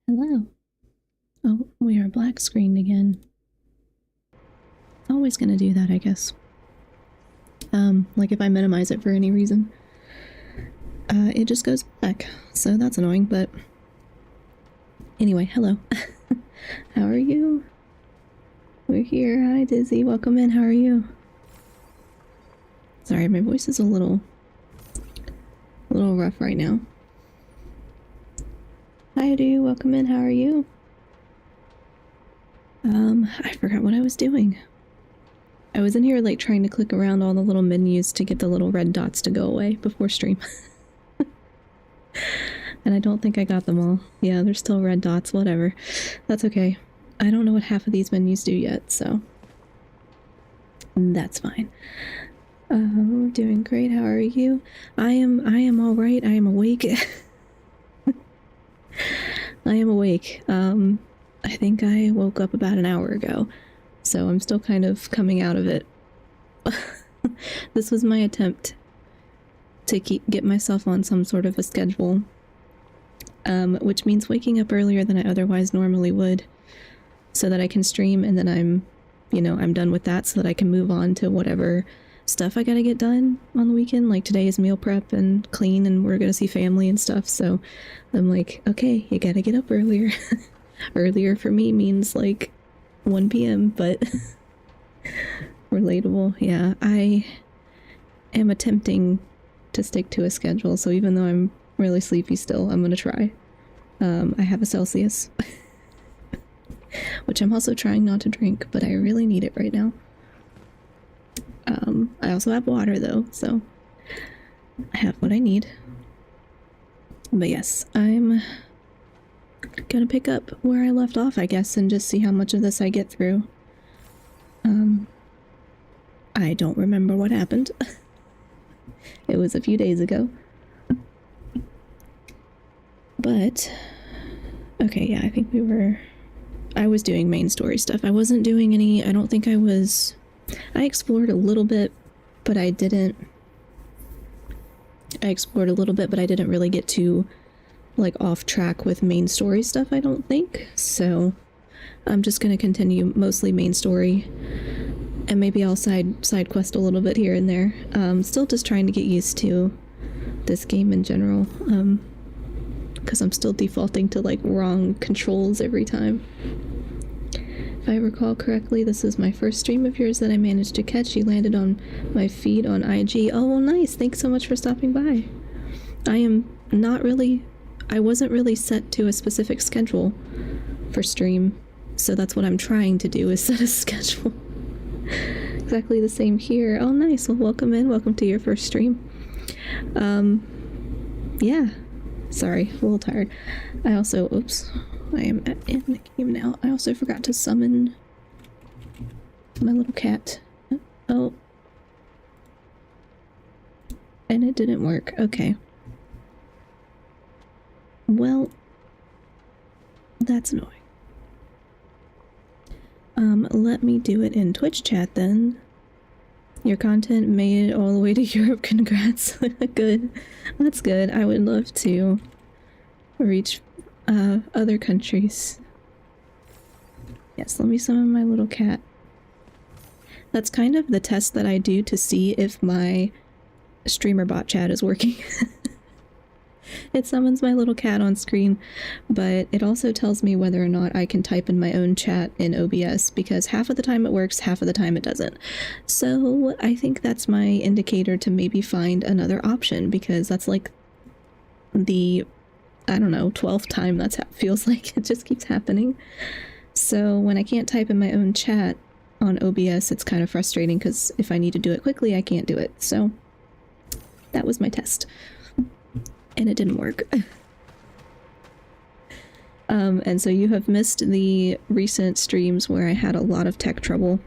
Hello. Oh, we are black screened again. Always gonna do that, I guess. Like if I minimize it for any reason. It just goes black, so that's annoying, but... Anyway, hello. How are you? We're here. Hi, Dizzy. Welcome in. How are you? Sorry, my voice is a little rough right now. Hi, Adu. Welcome in. How are you? I forgot what I was doing. I was in here, like, trying to click around all the little menus to get the little red dots to go away before stream. And I don't think I got them all. Yeah, there's still red dots, whatever. That's okay. I don't know what half of these menus do yet, so... that's fine. Doing great. How are you? I am alright. I am awake. I am awake. I think I woke up about an hour ago, so I'm still kind of coming out of it. This was my attempt to get myself on some sort of a schedule, which means waking up earlier than I otherwise normally would, so that I can stream, and then I'm done with that, so that I can move on to whatever stuff I gotta get done on the weekend. Like today is meal prep and clean, and we're gonna see family and stuff, so I'm like, okay, you gotta get up earlier. Earlier for me means like 1 p.m, but relatable. Yeah, I am attempting to stick to a schedule, so even though I'm really sleepy still, I'm gonna try. I have a Celsius, which I'm also trying not to drink, but I really need it right now. I also have water though, so I have what I need. But yes, I'm gonna pick up where I left off, I guess, and just see how much of this I get through. I don't remember what happened. It was a few days ago. But, okay, yeah, I think I was doing main story stuff. I wasn't doing any, I don't think I was... I explored a little bit, but I didn't... I explored a little bit, but I didn't really get to, like, off track with main story stuff, I don't think. So I'm just gonna continue mostly main story, and maybe I'll side quest a little bit here and there. Still just trying to get used to this game in general, because I'm still defaulting to like wrong controls every time. If I recall correctly, this is my first stream of yours that I managed to catch. You landed on my feed on IG. Oh, well, nice. Thanks so much for stopping by. I wasn't really set to a specific schedule for stream, so that's what I'm trying to do, is set a schedule. Exactly the same here. Oh, nice. Well, welcome in. Welcome to your first stream. Yeah. Sorry, a little tired. I also, oops, I am in the game now. I also forgot to summon my little cat. Oh. And it didn't work. Okay. Well, that's annoying. Let me do it in Twitch chat then. Your content made it all the way to Europe. Congrats. Good. That's good. I would love to reach other countries. Yes, let me summon my little cat. That's kind of the test that I do to see if my streamer bot chat is working. It summons my little cat on screen, but it also tells me whether or not I can type in my own chat in OBS, because half of the time it works, half of the time it doesn't. So I think that's my indicator to maybe find another option, because that's like the, I don't know, 12th time that's feels like it just keeps happening. So when I can't type in my own chat on OBS, it's kind of frustrating, because if I need to do it quickly, I can't do it. So that was my test. And it didn't work. And so you have missed the recent streams where I had a lot of tech trouble.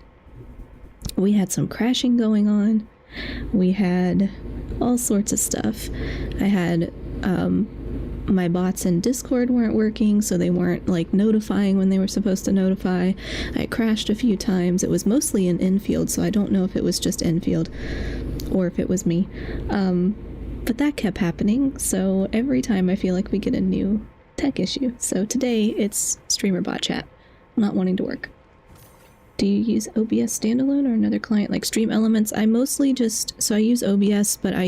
We had some crashing going on. We had all sorts of stuff. I had my bots in Discord weren't working, so they weren't like notifying when they were supposed to notify. I crashed a few times. It was mostly in Endfield, so I don't know if it was just Endfield or if it was me. But that kept happening, so every time I feel like we get a new tech issue. So today it's streamer bot chat not wanting to work. Do you use OBS standalone or another client like Stream Elements? I mostly just, so I use OBS, but I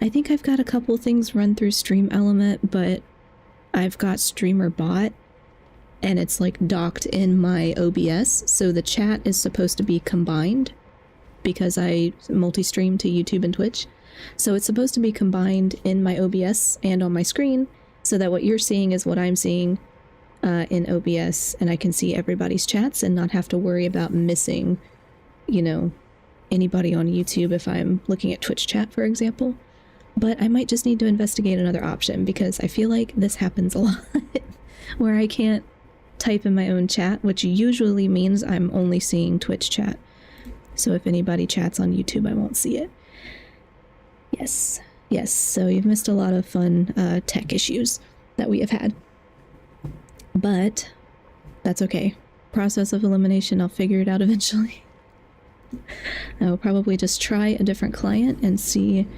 think I've got a couple things run through Stream Element, but I've got Streamer Bot and it's like docked in my OBS. So the chat is supposed to be combined because I multi-stream to YouTube and Twitch. So it's supposed to be combined in my OBS and on my screen so that what you're seeing is what I'm seeing in OBS, and I can see everybody's chats and not have to worry about missing, you know, anybody on YouTube if I'm looking at Twitch chat, for example. But I might just need to investigate another option because I feel like this happens a lot where I can't type in my own chat, which usually means I'm only seeing Twitch chat. So if anybody chats on YouTube, I won't see it. Yes, so you've missed a lot of fun tech issues that we have had. But that's okay. Process of elimination, I'll figure it out eventually. I will probably just try a different client and see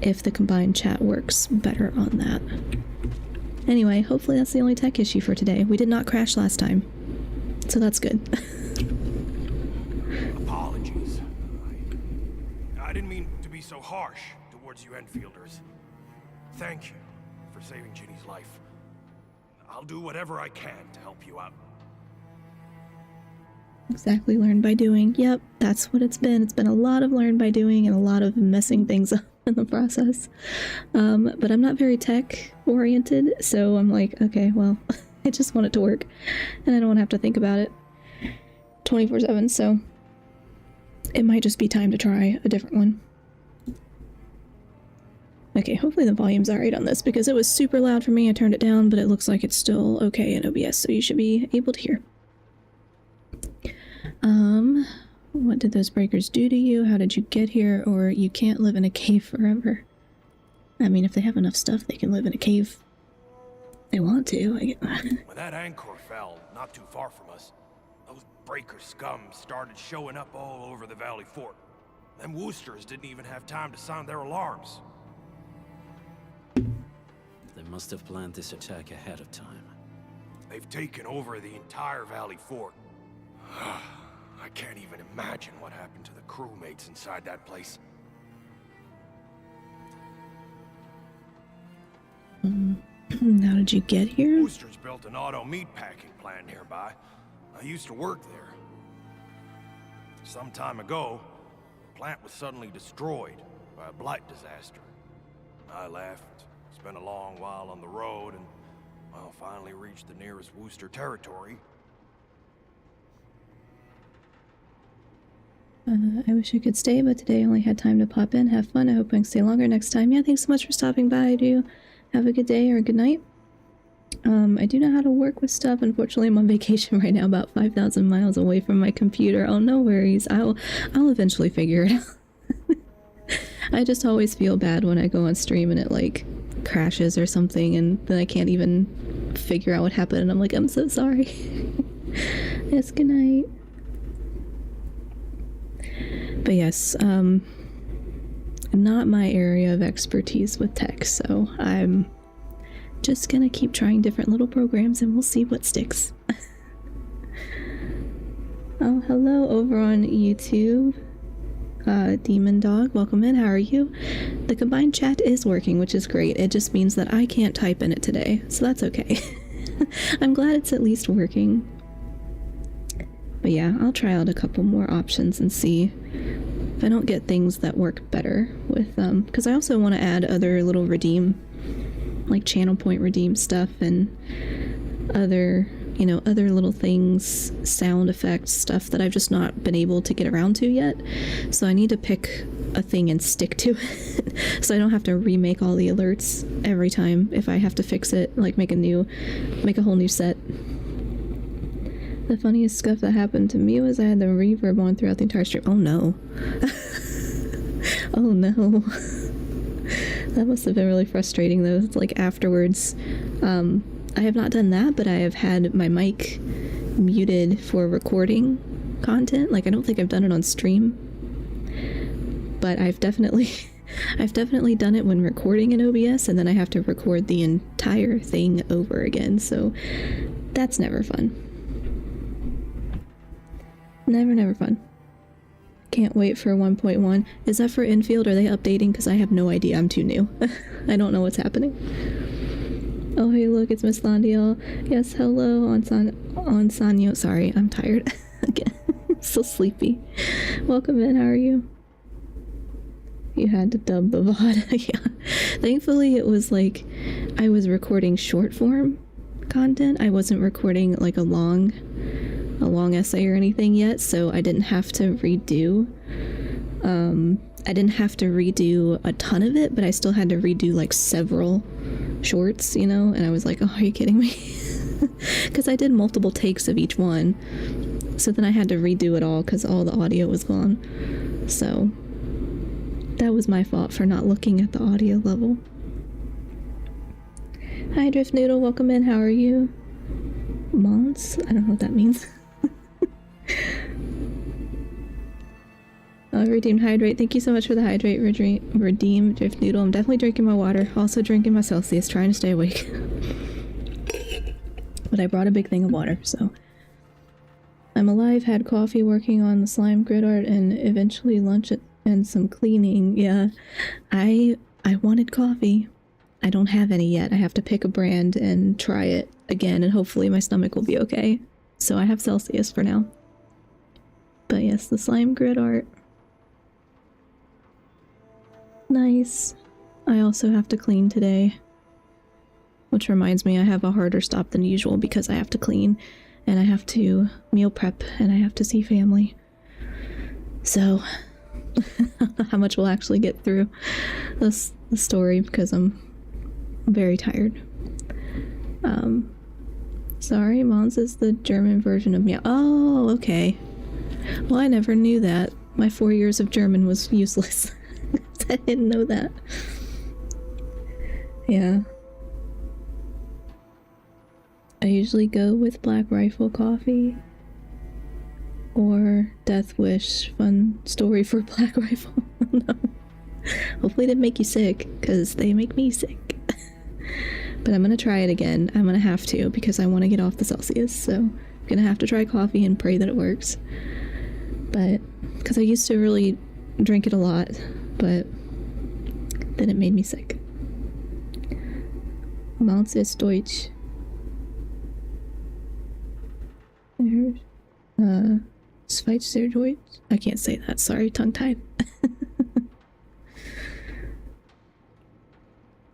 if the combined chat works better on that. Anyway, hopefully that's the only tech issue for today. We did not crash last time, so that's good. Apologies. I didn't mean to be so harsh towards you Enfielders. Thank you for saving Ginny's life. I'll do whatever I can to help you out. Exactly, learn by doing. Yep, that's what it's been. It's been a lot of learn by doing and a lot of messing things up in the process. But I'm not very tech oriented, so I'm like, okay, well, I just want it to work and I don't want to have to think about it 24/7, so it might just be time to try a different one. Okay, hopefully the volume's alright on this because it was super loud for me. I turned it down, but it looks like it's still okay in OBS, so you should be able to hear. What did those breakers do to you? How did you get here? Or you can't live in a cave forever. I mean, if they have enough stuff, they can live in a cave. They want to, I get that. When that anchor fell not too far from us, those breaker scum started showing up all over the Valley Fort. Them Woosters didn't even have time to sound their alarms. They must have planned this attack ahead of time. They've taken over the entire Valley Fort. I can't even imagine what happened to the crewmates inside that place. How did you get here? Woosters built an auto meat packing plant nearby. I used to work there. Some time ago, the plant was suddenly destroyed by a blight disaster. I left, spent a long while on the road, and, well, finally reached the nearest Wooster territory. I wish I could stay, but today I only had time to pop in. Have fun. I hope I can stay longer next time. Yeah, thanks so much for stopping by. Do have a good day or a good night. I do know how to work with stuff. Unfortunately, I'm on vacation right now, about 5,000 miles away from my computer. Oh, no worries. I'll eventually figure it out. I just always feel bad when I go on stream and it, like, crashes or something, and then I can't even figure out what happened, and I'm like, I'm so sorry. Yes, good night. But yes, not my area of expertise with tech, so I'm just gonna keep trying different little programs and we'll see what sticks. Oh, hello over on YouTube. Demon Dog, welcome in. How are you? The combined chat is working, which is great. It just means that I can't type in it today, so that's okay. I'm glad it's at least working. But yeah, I'll try out a couple more options and see if I don't get things that work better with because I also want to add other little redeem, like channel point redeem stuff and other, you know, other little things, sound effects, stuff that I've just not been able to get around to yet. So I need to pick a thing and stick to it so I don't have to remake all the alerts every time if I have to fix it, like make a whole new set. The funniest stuff that happened to me was I had the reverb on throughout the entire stream. Oh no. Oh no. That must have been really frustrating though. It's like afterwards. I have not done that, but I have had my mic muted for recording content. Like, I don't think I've done it on stream. But I've definitely I've definitely done it when recording in OBS, and then I have to record the entire thing over again, so that's never fun. Never fun. Can't wait for 1.1. Is that for Infield? Are they updating? Because I have no idea. I'm too new. I don't know what's happening. Oh, hey, look, it's Miss Landiel. Yes, hello, Sanyo. Sorry, I'm tired. Again, I'm so sleepy. Welcome in, how are you? You had to dub the VOD. Yeah. Thankfully, it was like I was recording short form content. I wasn't recording like a long essay or anything yet, so I didn't have to redo. I didn't have to redo a ton of it, but I still had to redo like several shorts, you know? And I was like, oh, are you kidding me? Because I did multiple takes of each one. So then I had to redo it all because all the audio was gone. So that was my fault for not looking at the audio level. Hi, Drift Noodle. Welcome in. How are you? Mons? I don't know what that means. Redeemed Hydrate. Thank you so much for the Hydrate, Redeem, Drift Noodle. I'm definitely drinking my water. Also drinking my Celsius, trying to stay awake. But I brought a big thing of water, so. I'm alive, had coffee, working on the slime grid art, and eventually lunch and some cleaning. Yeah, I wanted coffee. I don't have any yet. I have to pick a brand and try it again, and hopefully my stomach will be okay. So I have Celsius for now. But yes, the slime grid art. Nice. I also have to clean today. Which reminds me, I have a harder stop than usual because I have to clean, and I have to meal prep, and I have to see family. So, how much we'll actually get through the story because I'm very tired. Sorry, Mons is the German version of meow. Oh, okay. Well, I never knew that. My 4 years of German was useless. I didn't know that. Yeah. I usually go with Black Rifle coffee or Death Wish. Fun story for Black Rifle. No. Hopefully they make you sick, because they make me sick. But I'm gonna try it again. I'm gonna have to, because I want to get off the Celsius, so I'm gonna have to try coffee and pray that it works. But, because I used to really drink it a lot, but then it made me sick. Mounts ist Deutsch. Schweizerdeutsch? I can't say that, sorry, tongue-tied.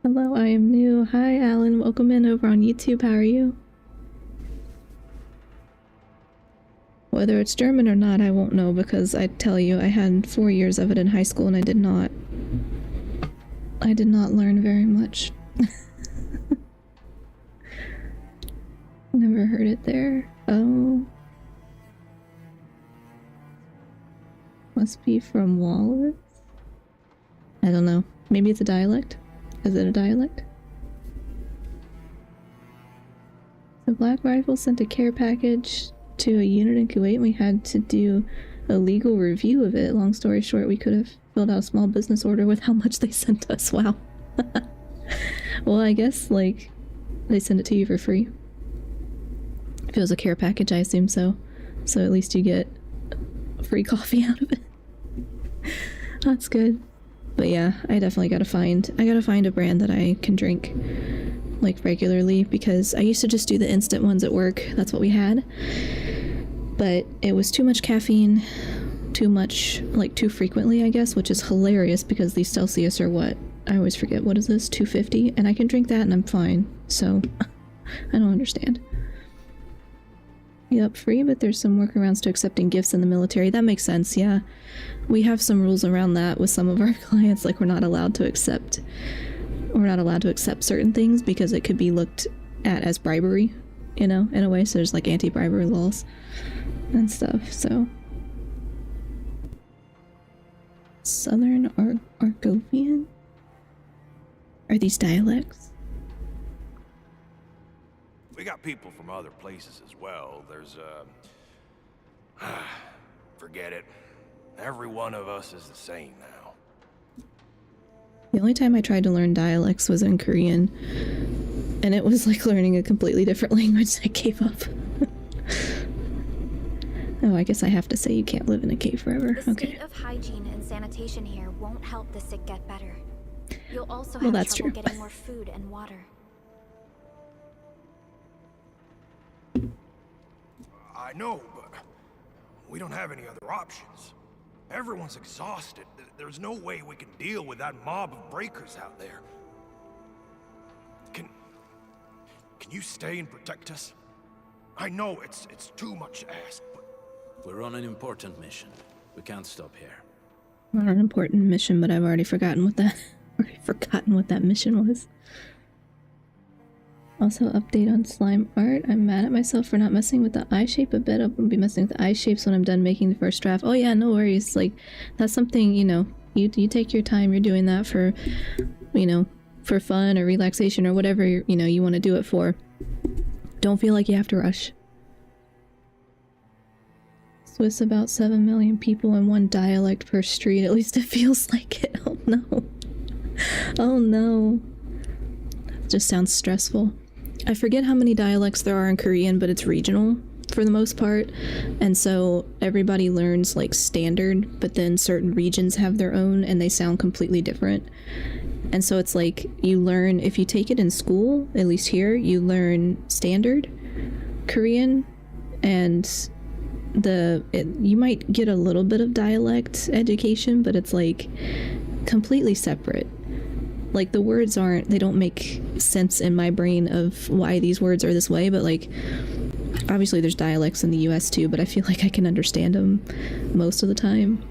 Hello, I am new. Hi, Alan. Welcome in over on YouTube. How are you? Whether it's German or not, I won't know, because I tell you, I had 4 years of it in high school and I did not learn very much. Never heard it there. Oh. Must be from Walrus? I don't know. Maybe it's a dialect? Is it a dialect? The Black Rifle sent a care package to a unit in Kuwait and we had to do a legal review of it. Long story short, we could have filled out a small business order with how much they sent us. Wow. Well, I guess, like, they send it to you for free. If it was a care package, I assume so. So at least you get free coffee out of it. That's good. But yeah, I definitely gotta find a brand that I can drink like regularly, because I used to just do the instant ones at work. That's what we had. But it was too much caffeine, too much, like too frequently, I guess, which is hilarious because these Celsius are what? I always forget, what is this? 250? And I can drink that and I'm fine. So I don't understand. Yep, free, but there's some workarounds to accepting gifts in the military. That makes sense, yeah. We have some rules around that with some of our clients, like we're not allowed to accept certain things because it could be looked at as bribery, you know, in a way. So there's like anti-bribery laws and stuff, so. Southern Argovian? Are these dialects? We got people from other places as well. There's, forget it. Every one of us is the same now. The only time I tried to learn dialects was in Korean, and it was like learning a completely different language. I gave up. Oh, I guess I have to say you can't live in a cave forever. The Okay. state of hygiene and sanitation here won't help the sick get better. You'll also Well, have that's trouble true. getting more food and water. I know, but we don't have any other options. Everyone's exhausted. There's no way we can deal with that mob of breakers out there. Can you stay and protect us? I know it's too much to ask, but We're on an important mission. We can't stop here. We're on an important mission, but I've already forgotten what that mission was. Also, update on slime art. I'm mad at myself for not messing with the eye shape a bit. I'll be messing with the eye shapes when I'm done making the first draft. Oh yeah, no worries. Like, that's something, you know, you take your time. You're doing that for, you know, for fun or relaxation or whatever, you know, you want to do it for. Don't feel like you have to rush. Swiss about 7 million people and one dialect per street. At least it feels like it. Oh no. Oh no. That just sounds stressful. I forget how many dialects there are in Korean, but it's regional for the most part. And so everybody learns like standard, but then certain regions have their own and they sound completely different. And so it's like you learn, if you take it in school, at least here, you learn standard Korean, and you might get a little bit of dialect education, but it's like completely separate. Like the words they don't make sense in my brain of why these words are this way, but like obviously there's dialects in the US too, but I feel like I can understand them most of the time.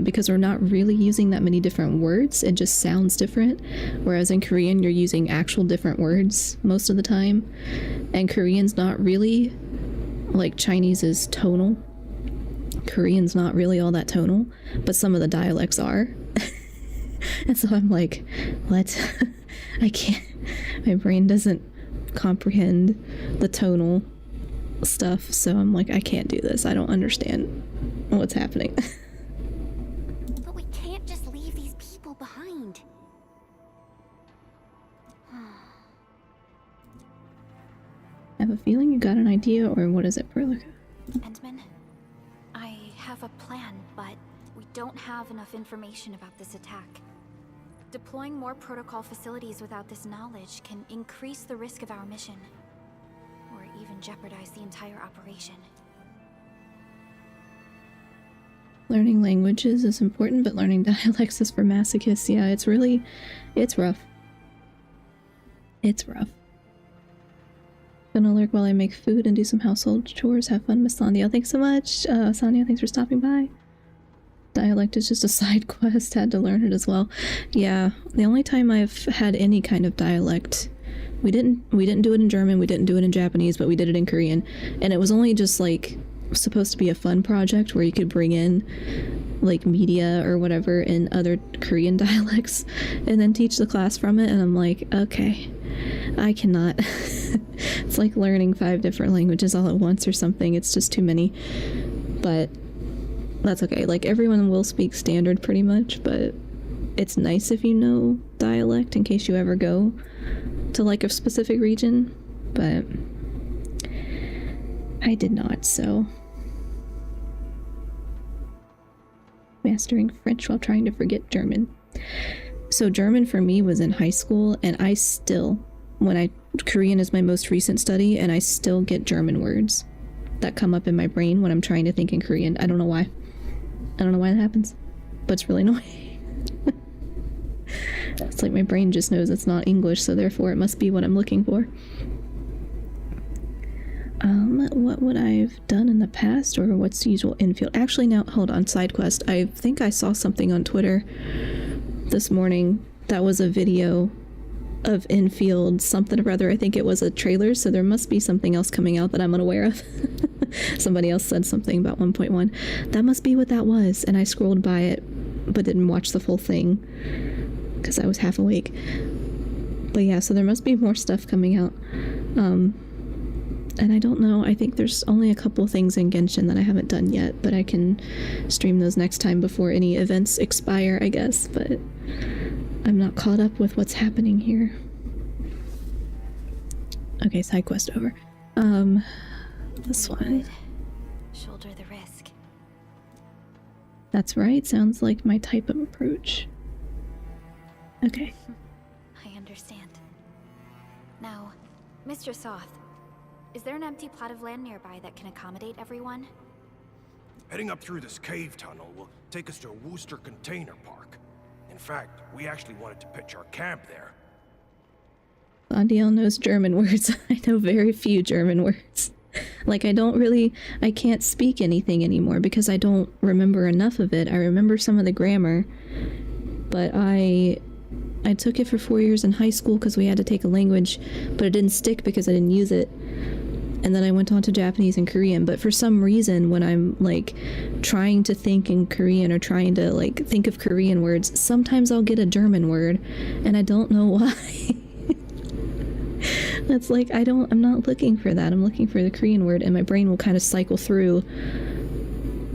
Because we're not really using that many different words, it just sounds different. Whereas in Korean, you're using actual different words most of the time. And Korean's not really, like Chinese is tonal. Korean's not really all that tonal, but some of the dialects are. And so I'm like, what? I can't, my brain doesn't comprehend the tonal stuff. So I'm like, I can't do this. I don't understand what's happening. But we can't just leave these people behind. I have a feeling you got an idea, or what is it, Perlica? Endman, I have a plan, but we don't have enough information about this attack. Deploying more protocol facilities without this knowledge can increase the risk of our mission, or even jeopardize the entire operation. Learning languages is important, but learning dialects is for masochists. Yeah, it's rough. It's rough. Gonna lurk while I make food and do some household chores. Have fun, Miss Sandia. Thanks so much. Sandia, thanks for stopping by. Dialect is just a side quest. Had to learn it as well. Yeah, the only time I've had any kind of dialect, we didn't do it in German, we didn't do it in Japanese, but we did it in Korean. And it was only just like supposed to be a fun project where you could bring in like media or whatever in other Korean dialects and then teach the class from it. And I'm like, okay, I cannot. It's like learning 5 different languages all at once or something. It's just too many. But that's okay. Like everyone will speak standard pretty much, but it's nice if you know dialect in case you ever go to like a specific region. But I did not, so. Mastering French while trying to forget German. So German for me was in high school, and I still, Korean is my most recent study, and I still get German words that come up in my brain when I'm trying to think in Korean. I don't know why. I don't know why that happens, but it's really annoying. It's like my brain just knows it's not English, so therefore it must be what I'm looking for. What would I've done in the past, or what's usual Enfield? Actually, now, hold on, side quest. I think I saw something on Twitter this morning that was a video of Enfield something or other. I think it was a trailer, so there must be something else coming out that I'm unaware of. Somebody else said something about 1.1. That must be what that was, and I scrolled by it, but didn't watch the full thing, because I was half awake. But yeah, so there must be more stuff coming out. And I don't know, I think there's only a couple things in Genshin that I haven't done yet, but I can stream those next time before any events expire, I guess. But I'm not caught up with what's happening here. Okay, side quest over. This one. Shoulder the risk. That's right, sounds like my type of approach. Okay. I understand. Now, Mr. Soth, is there an empty plot of land nearby that can accommodate everyone? Heading up through this cave tunnel will take us to a Wooster container park. In fact, we actually wanted to pitch our camp there. Bondiel knows German words. I know very few German words. Like, I can't speak anything anymore because I don't remember enough of it. I remember some of the grammar, but I took it for 4 years in high school because we had to take a language, but it didn't stick because I didn't use it. And then I went on to Japanese and Korean, but for some reason when I'm like trying to think in Korean or trying to like think of Korean words, sometimes I'll get a German word and I don't know why. That's like, I'm not looking for that. I'm looking for the Korean word, and my brain will kind of cycle through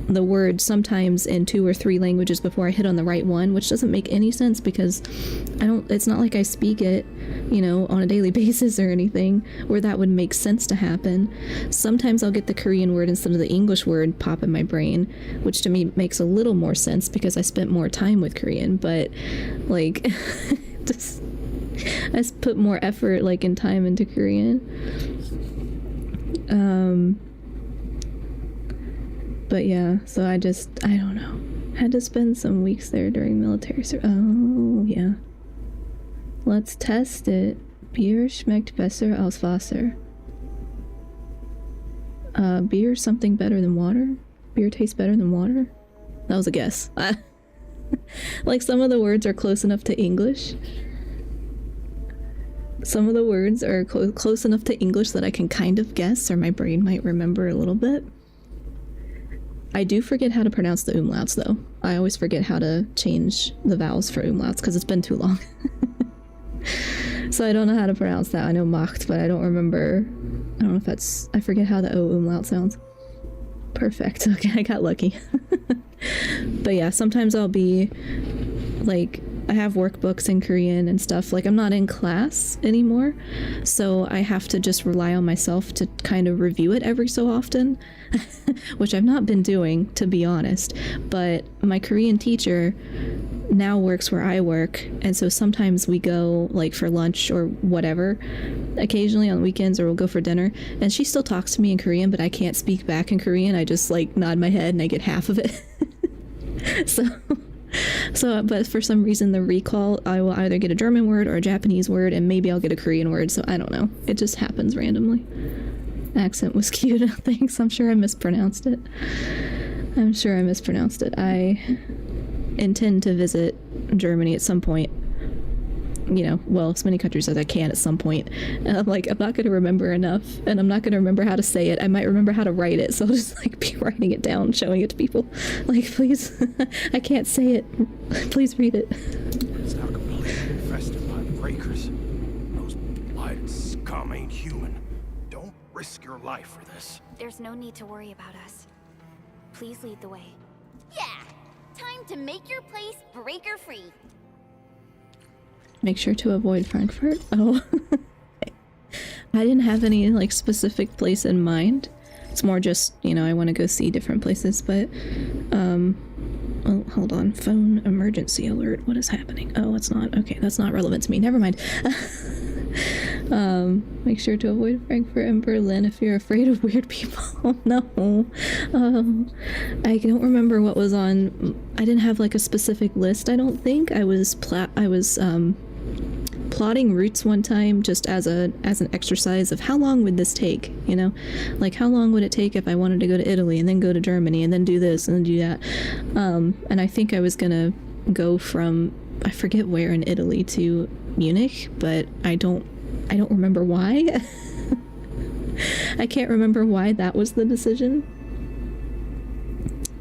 the word sometimes in 2 or 3 languages before I hit on the right one, which doesn't make any sense because it's not like I speak it, you know, on a daily basis or anything where that would make sense to happen. Sometimes I'll get the Korean word instead of the English word pop in my brain, which to me makes a little more sense because I spent more time with Korean, but like just I put more effort like in time into Korean. But yeah, so I don't know. Had to spend some weeks there during military service. Oh, yeah. Let's test it. Bier schmeckt besser als Wasser. Beer something better than water? Beer tastes better than water? That was a guess. Like, some of the words are close enough to English. Some of the words are close enough to English that I can kind of guess, or my brain might remember a little bit. I do forget how to pronounce the umlauts, though. I always forget how to change the vowels for umlauts, because it's been too long. So I don't know how to pronounce that. I know macht, but I don't remember. I don't know if that's... I forget how the O umlaut sounds. Perfect. Okay, I got lucky. But yeah, sometimes I'll be, like... I have workbooks in Korean and stuff. Like, I'm not in class anymore, so I have to just rely on myself to kind of review it every so often, which I've not been doing, to be honest. But my Korean teacher now works where I work, and so sometimes we go, like, for lunch or whatever, occasionally on weekends, or we'll go for dinner, and she still talks to me in Korean, but I can't speak back in Korean. I just, like, nod my head and I get half of it. So, but for some reason the recall, I will either get a German word or a Japanese word, and maybe I'll get a Korean word, so I don't know. It just happens randomly. Accent was cute, thanks. I'm sure I mispronounced it. I intend to visit Germany at some point. You know, well, as many countries as I can at some point. And I'm like, I'm not going to remember enough, and I'm not going to remember how to say it. I might remember how to write it, so I'll just, like, be writing it down, showing it to people. Like, please, I can't say it. Please read it. It's now completely infested by breakers. Those blighted scum ain't human. Don't risk your life for this. There's no need to worry about us. Please lead the way. Yeah! Time to make your place breaker-free. Make sure to avoid Frankfurt. Oh. I didn't have any, like, specific place in mind. It's more just, you know, I want to go see different places, but, oh, hold on. Phone emergency alert. What is happening? Oh, it's not. Okay, that's not relevant to me. Never mind. Make sure to avoid Frankfurt and Berlin if you're afraid of weird people. Oh, no. I don't remember what was on... I didn't have, like, a specific list, I don't think. I was plotting routes one time just as an exercise of how long would this take, you know? Like, how long would it take if I wanted to go to Italy and then go to Germany and then do this and then do that? And I think I was gonna go from, I forget where in Italy, to Munich, but I don't remember why. I can't remember why that was the decision.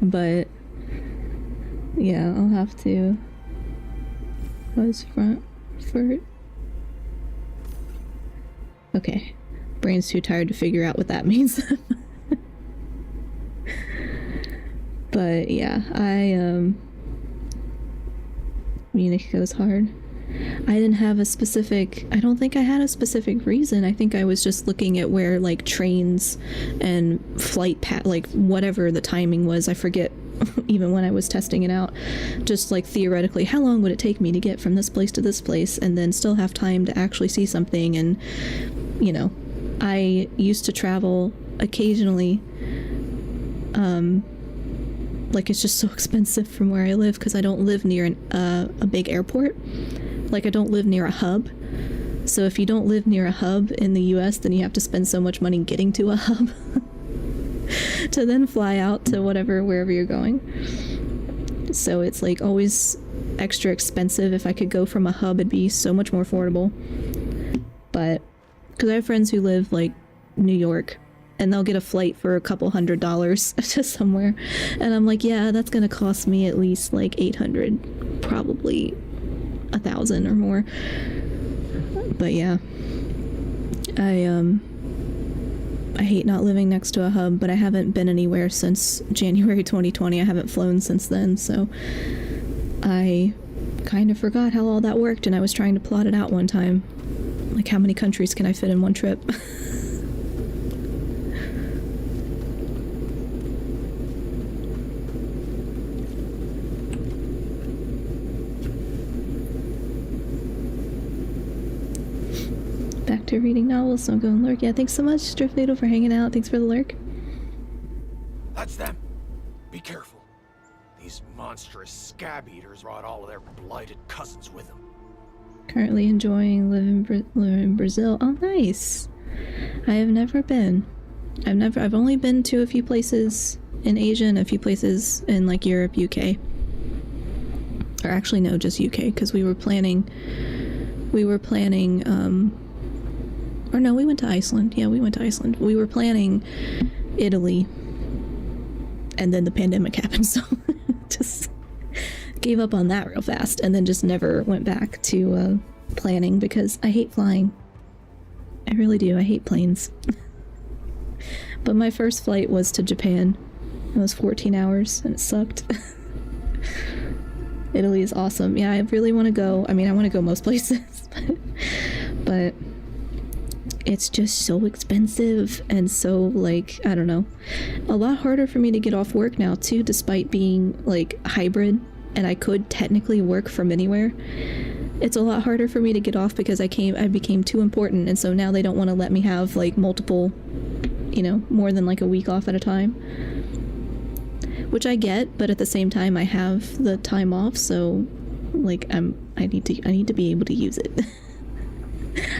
But yeah, I'll have to. Was Frankfurt? Okay. Brain's too tired to figure out what that means. But yeah, Munich goes hard. I didn't have a specific, I don't think I had a specific reason. I think I was just looking at where like trains and like whatever the timing was, I forget even when I was testing it out, just like theoretically, how long would it take me to get from this place to this place and then still have time to actually see something. And, you know, I used to travel occasionally, like it's just so expensive from where I live because I don't live near a big airport. Like I don't live near a hub. So if you don't live near a hub in the US, then you have to spend so much money getting to a hub to then fly out to wherever you're going. So it's like always extra expensive. If I could go from a hub, it'd be so much more affordable. But because I have friends who live like New York, and they'll get a flight for a couple $100s to somewhere. And I'm like, yeah, that's gonna cost me at least like 800, probably 1,000 or more. But yeah, I hate not living next to a hub, but I haven't been anywhere since January 2020. I haven't flown since then, so I kind of forgot how all that worked, and I was trying to plot it out one time. Like, how many countries can I fit in one trip? Back to reading novels, so I'm going lurk. Yeah, thanks so much, Drift Noodle, for hanging out. Thanks for the lurk. That's them. Be careful. These monstrous scab eaters brought all of their blighted cousins with them. Currently enjoying living in Brazil. Oh, nice. I have never been. I've only been to a few places in Asia and a few places in like Europe, UK. Or actually, no, just UK, because we were planning, or no, we went to Iceland. Yeah, we went to Iceland. We were planning Italy, and then the pandemic happened, so just gave up on that real fast, and then just never went back to planning because I hate flying. I really do. I hate planes. But my first flight was to Japan. It was 14 hours, and it sucked. Italy is awesome. Yeah, I really want to go. I mean, I want to go most places, but it's just so expensive and so, like, I don't know. A lot harder for me to get off work now, too, despite being, like, hybrid, and I could technically work from anywhere. It's a lot harder for me to get off because I became too important, and so now they don't want to let me have, like, multiple, you know, more than, like, a week off at a time. Which I get, but at the same time, I have the time off, so, like, I need to be able to use it.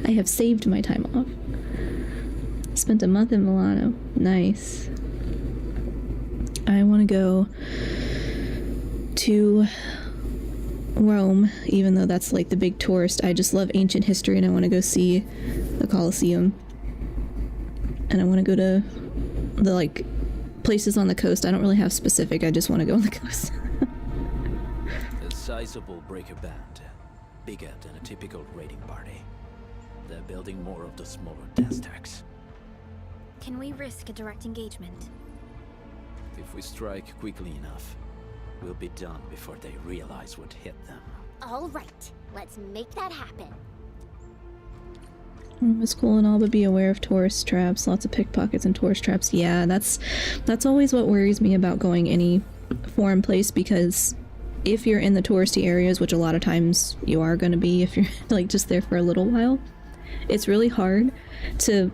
I have saved my time off. Spent a month in Milano. Nice. I want to go to Rome, even though that's like the big tourist. I just love ancient history and I want to go see the Colosseum. And I want to go to the like places on the coast. I don't really have specific, I just want to go on the coast. A sizable breaker band, bigger than a typical raiding party. They're building more of the smaller dance tags. Can we risk a direct engagement? If we strike quickly enough, we'll be done before they realize what hit them. All right, let's make that happen. It's cool and all, but be aware of tourist traps. Lots of pickpockets and tourist traps. Yeah, that's always what worries me about going any foreign place, because if you're in the touristy areas, which a lot of times you are going to be if you're like just there for a little while, it's really hard to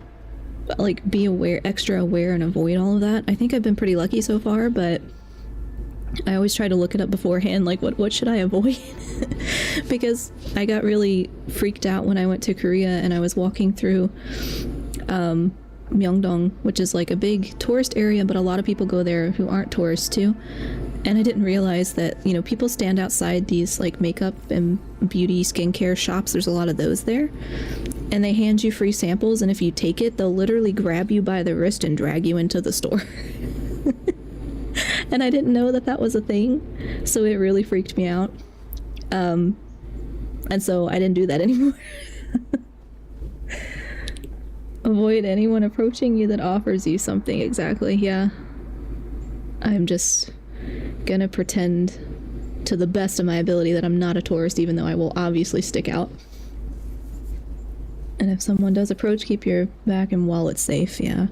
like be extra aware and avoid all of that. I think I've been pretty lucky so far, but I always try to look it up beforehand, like what should I avoid? Because I got really freaked out when I went to Korea and I was walking through Myeongdong, which is like a big tourist area, but a lot of people go there who aren't tourists too. And I didn't realize that, you know, people stand outside these like makeup and beauty skincare shops. There's a lot of those there. And they hand you free samples, and if you take it, they'll literally grab you by the wrist and drag you into the store. And I didn't know that was a thing, so it really freaked me out. And so I didn't do that anymore. Avoid anyone approaching you that offers you something. Exactly, yeah. I'm just gonna pretend to the best of my ability that I'm not a tourist, even though I will obviously stick out. And if someone does approach, keep your back and wallet safe, yeah.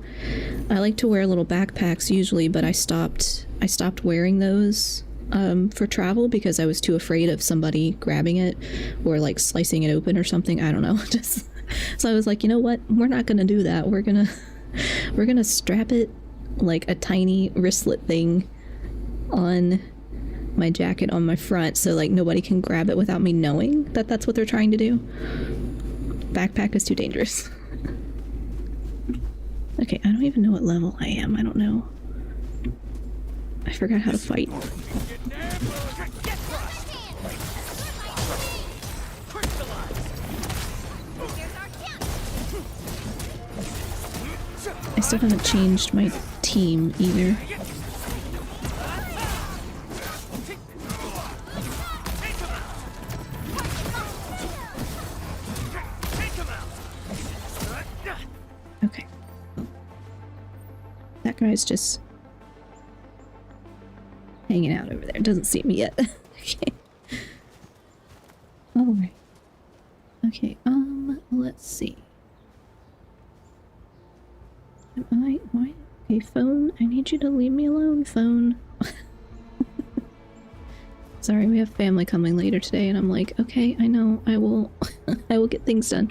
I like to wear little backpacks usually, but I stopped wearing those for travel because I was too afraid of somebody grabbing it or like slicing it open or something. I don't know. Just so I was like, you know what? We're not gonna do that. We're gonna strap it like a tiny wristlet thing on my jacket on my front so like nobody can grab it without me knowing that that's what they're trying to do. Backpack is too dangerous. Okay, I don't even know what level I am. I don't know. I forgot how to fight. I still haven't changed my team either. Okay. That guy's just hanging out over there. Doesn't see me yet. Okay. Alright. Okay, let's see. Why? Okay, phone. I need you to leave me alone, phone. Sorry, we have family coming later today, and I'm like, okay, I know, I will, I will get things done.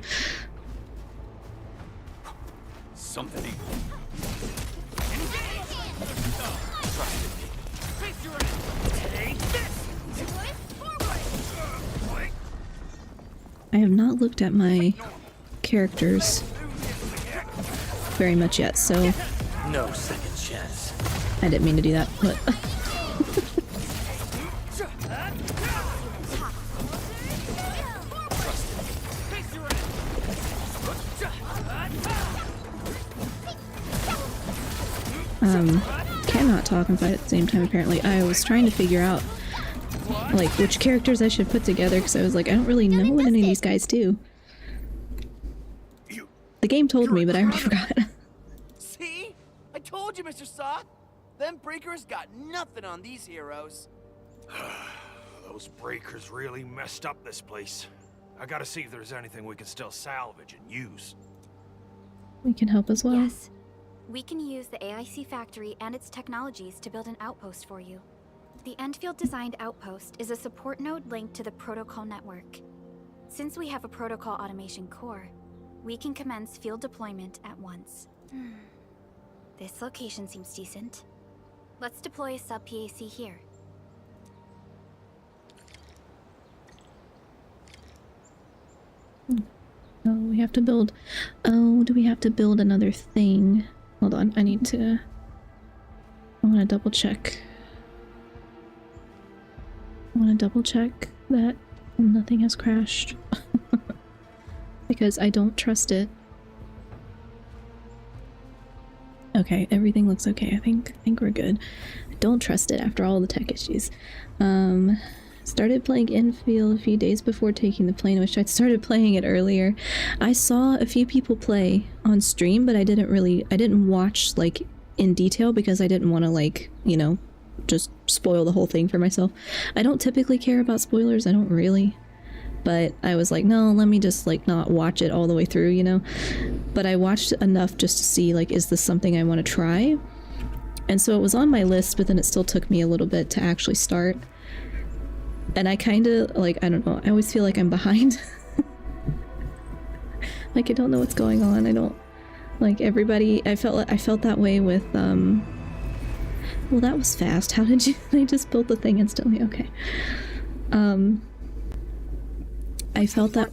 Something. I have not looked at my characters very much yet, so No second chance. I didn't mean to do that, but cannot talk and fight at the same time apparently. I was trying to figure out like which characters I should put together because I was like, I don't really know what any of these guys do. The game told me, but I already forgot. See? I told you, Mr. Saw. Them breakers got nothing on these heroes. Those breakers really messed up this place. I gotta see if there's anything we can still salvage and use. We can help as well. Yes. We can use the AIC factory and its technologies to build an outpost for you. The Endfield designed outpost is a support node linked to the protocol network. Since we have a protocol automation core, we can commence field deployment at once. This location seems decent. Let's deploy a sub-PAC here. Oh, we have to build... Oh, do we have to build another thing? Hold on, I need to... I want to double check. I want to double check that nothing has crashed. Because I don't trust it. Okay, everything looks okay. I think we're good. I don't trust it after all the tech issues. Started playing Endfield a few days before taking the plane. I wish I'd started playing it earlier. I saw a few people play on stream, but I didn't watch like in detail because I didn't want to like, you know, just spoil the whole thing for myself. I don't typically care about spoilers, I don't really. But I was like, no, let me just like not watch it all the way through, you know? But I watched enough just to see like, is this something I want to try? And so it was on my list, but then it still took me a little bit to actually start. And I kind of, like, I don't know, I always feel like I'm behind. Like, I don't know what's going on. I don't, like, everybody, I felt that way with, well, that was fast. How did you, I just built the thing instantly, okay. I felt that,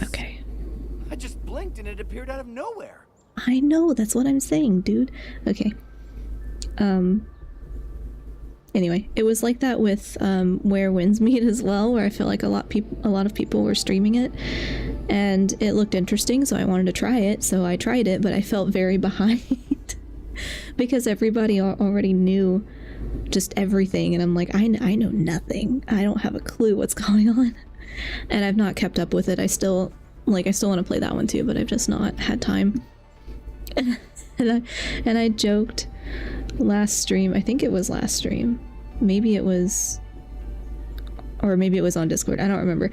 okay. I just blinked and it appeared out of nowhere. I know, that's what I'm saying, dude. Okay. Anyway, it was like that with Where Winds Meet as well, where I feel like a lot of people were streaming it, and it looked interesting, so I wanted to try it. So I tried it, but I felt very behind because everybody already knew just everything, and I'm like, I know nothing. I don't have a clue what's going on, and I've not kept up with it. I still want to play that one too, but I've just not had time. and I joked last stream, I think it was last stream, maybe it was or maybe it was on Discord, I don't remember,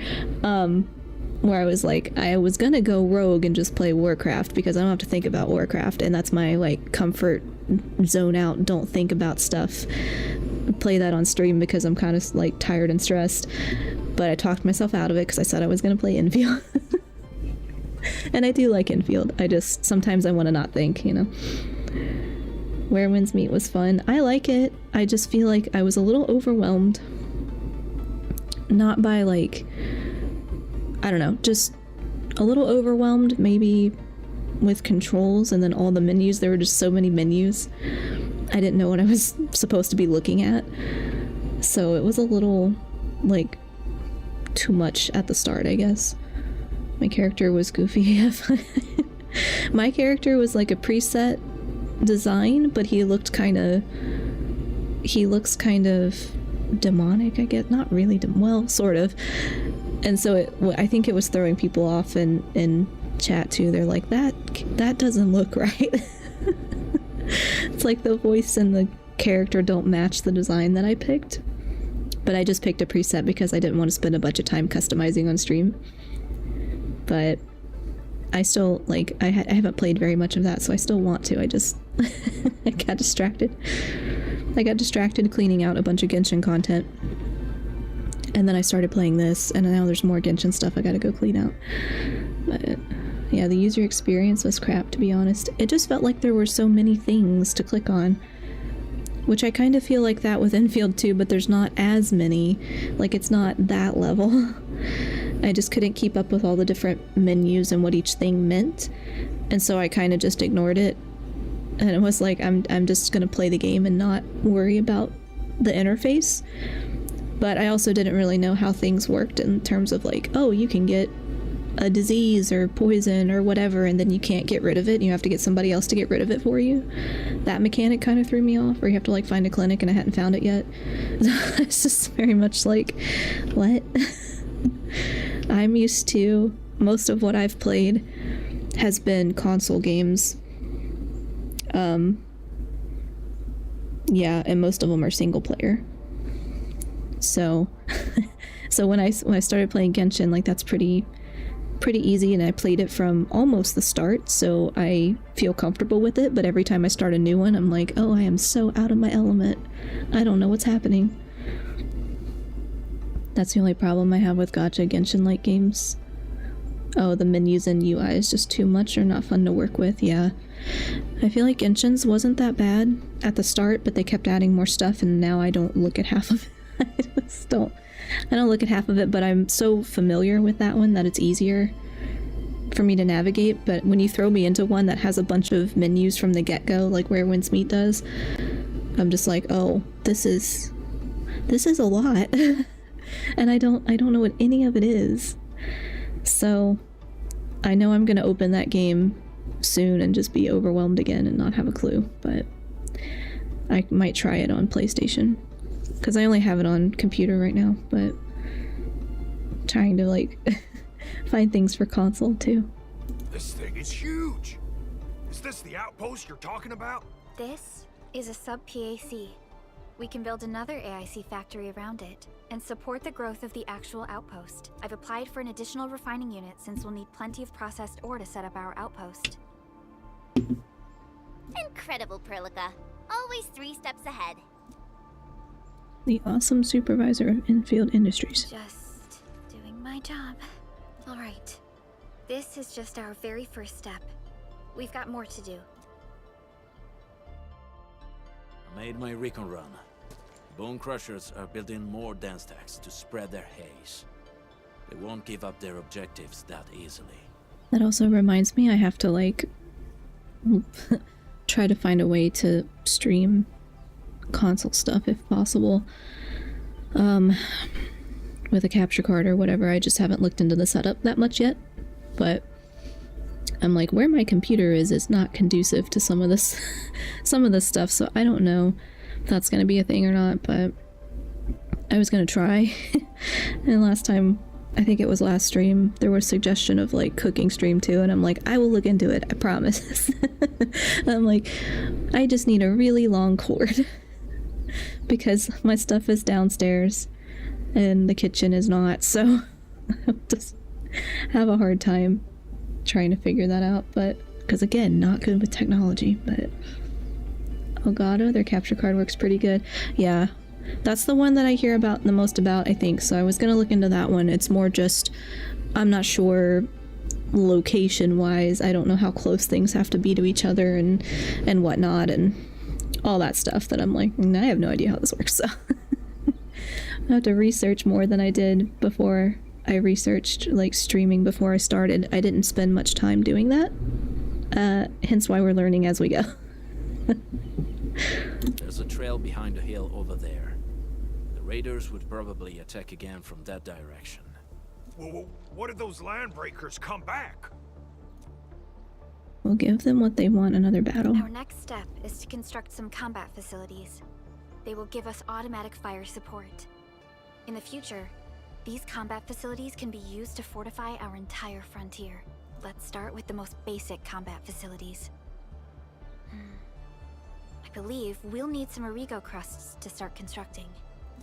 where I was like, I was gonna go rogue and just play Warcraft because I don't have to think about Warcraft, and that's my like comfort zone out, don't think about stuff. Play that on stream because I'm kind of like tired and stressed, but I talked myself out of it because I said I was gonna play Enfield. And I do like Enfield, I just sometimes I want to not think, you know. Where Winds Meet was fun. I like it, I just feel like I was a little overwhelmed, not by like, I don't know, just a little overwhelmed maybe with controls, and then all the menus, there were just so many menus. I didn't know what I was supposed to be looking at. So it was a little, like, too much at the start, I guess. My character was goofy AF. My character was like a preset design, but he looks kind of demonic, I guess. Not really, well, sort of. And so I think it was throwing people off in chat too. They're like, that doesn't look right. It's like the voice and the character don't match the design that I picked. But I just picked a preset because I didn't want to spend a bunch of time customizing on stream. But I still, like, I haven't played very much of that, so I still want to. I just I got distracted. I got distracted cleaning out a bunch of Genshin content. And then I started playing this, and now there's more Genshin stuff I gotta go clean out. But yeah, the user experience was crap, to be honest. It just felt like there were so many things to click on. Which I kind of feel like that with Enfield too, but there's not as many. Like, it's not that level. I just couldn't keep up with all the different menus and what each thing meant. And so I kind of just ignored it. And it was like, I'm just gonna play the game and not worry about the interface. But I also didn't really know how things worked in terms of like, oh, you can get a disease or poison or whatever, and then you can't get rid of it, and you have to get somebody else to get rid of it for you. That mechanic kind of threw me off, or you have to like find a clinic and I hadn't found it yet. It's just very much like, what? I'm used to, most of what I've played has been console games. Yeah, and most of them are single player. So so when I started playing Genshin, like, that's pretty easy, and I played it from almost the start, so I feel comfortable with it. But every time I start a new one, I'm like, oh, I am so out of my element. I don't know what's happening. That's the only problem I have with gacha Genshin-like games. Oh, the menus and UI is just too much or not fun to work with, yeah. I feel like Genshin's wasn't that bad at the start, but they kept adding more stuff, and now I don't look at half of it. I don't look at half of it, but I'm so familiar with that one that it's easier for me to navigate. But when you throw me into one that has a bunch of menus from the get-go, like Where Winds Meet does, I'm just like, oh, this is a lot. And I don't know what any of it is. So I know I'm gonna open that game soon and just be overwhelmed again and not have a clue, but I might try it on PlayStation. Because I only have it on computer right now, but trying to, like, find things for console, too. This thing is huge! Is this the outpost you're talking about? This is a sub-PAC. We can build another AIC factory around it, and support the growth of the actual outpost. I've applied for an additional refining unit since we'll need plenty of processed ore to set up our outpost. Incredible, Perlica. Always 3 steps ahead. The awesome supervisor of Enfield Industries. Just doing my job. Alright. This is just our very first step. We've got more to do. I made my recon run. Bone Crushers are building more dance stacks to spread their haze. They won't give up their objectives that easily. That also reminds me I have to, like, try to find a way to stream console stuff if possible. With a capture card or whatever. I just haven't looked into the setup that much yet. But I'm like, where my computer is not conducive to some of this stuff, so I don't know if that's gonna be a thing or not, but I was gonna try. And last time, I think it was last stream, there was suggestion of like cooking stream too, and I'm like, I will look into it, I promise. I'm like, I just need a really long cord because my stuff is downstairs and the kitchen is not, so I just have a hard time trying to figure that out, but because again, not good with technology. But Elgato, their capture card works pretty good. Yeah, that's the one that I hear about the most about, I think, so I was gonna look into that one. It's more just, I'm not sure location wise, I don't know how close things have to be to each other and whatnot and all that stuff that I'm like, I have no idea how this works, so I have to research more than I did before. I researched like streaming before I started. I didn't spend much time doing that, hence why we're learning as we go. There's a trail behind the hill over there. The raiders would probably attack again from that direction. Well, what if those landbreakers come back? We'll give them what they want, another battle. Our next step is to construct some combat facilities. They will give us automatic fire support. In the future, these combat facilities can be used to fortify our entire frontier. Let's start with the most basic combat facilities. I believe we'll need some Origo crusts to start constructing.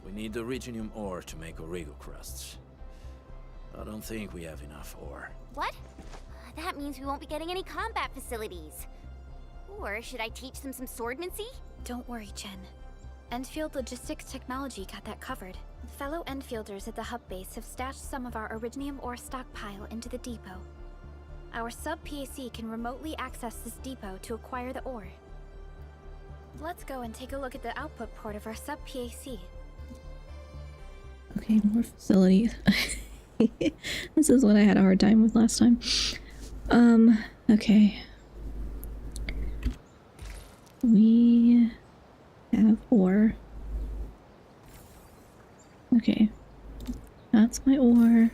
We need the Originium ore to make Origo crusts. I don't think we have enough ore. What? That means we won't be getting any combat facilities. Or should I teach them some swordmancy? Don't worry, Chen. Endfield Logistics Technology got that covered. Fellow Enfielders at the hub base have stashed some of our Originium ore stockpile into the depot. Our sub-PAC can remotely access this depot to acquire the ore. Let's go and take a look at the output port of our sub-PAC. Okay, more facilities. This is what I had a hard time with last time. Okay. We have ore. Okay. That's my ore.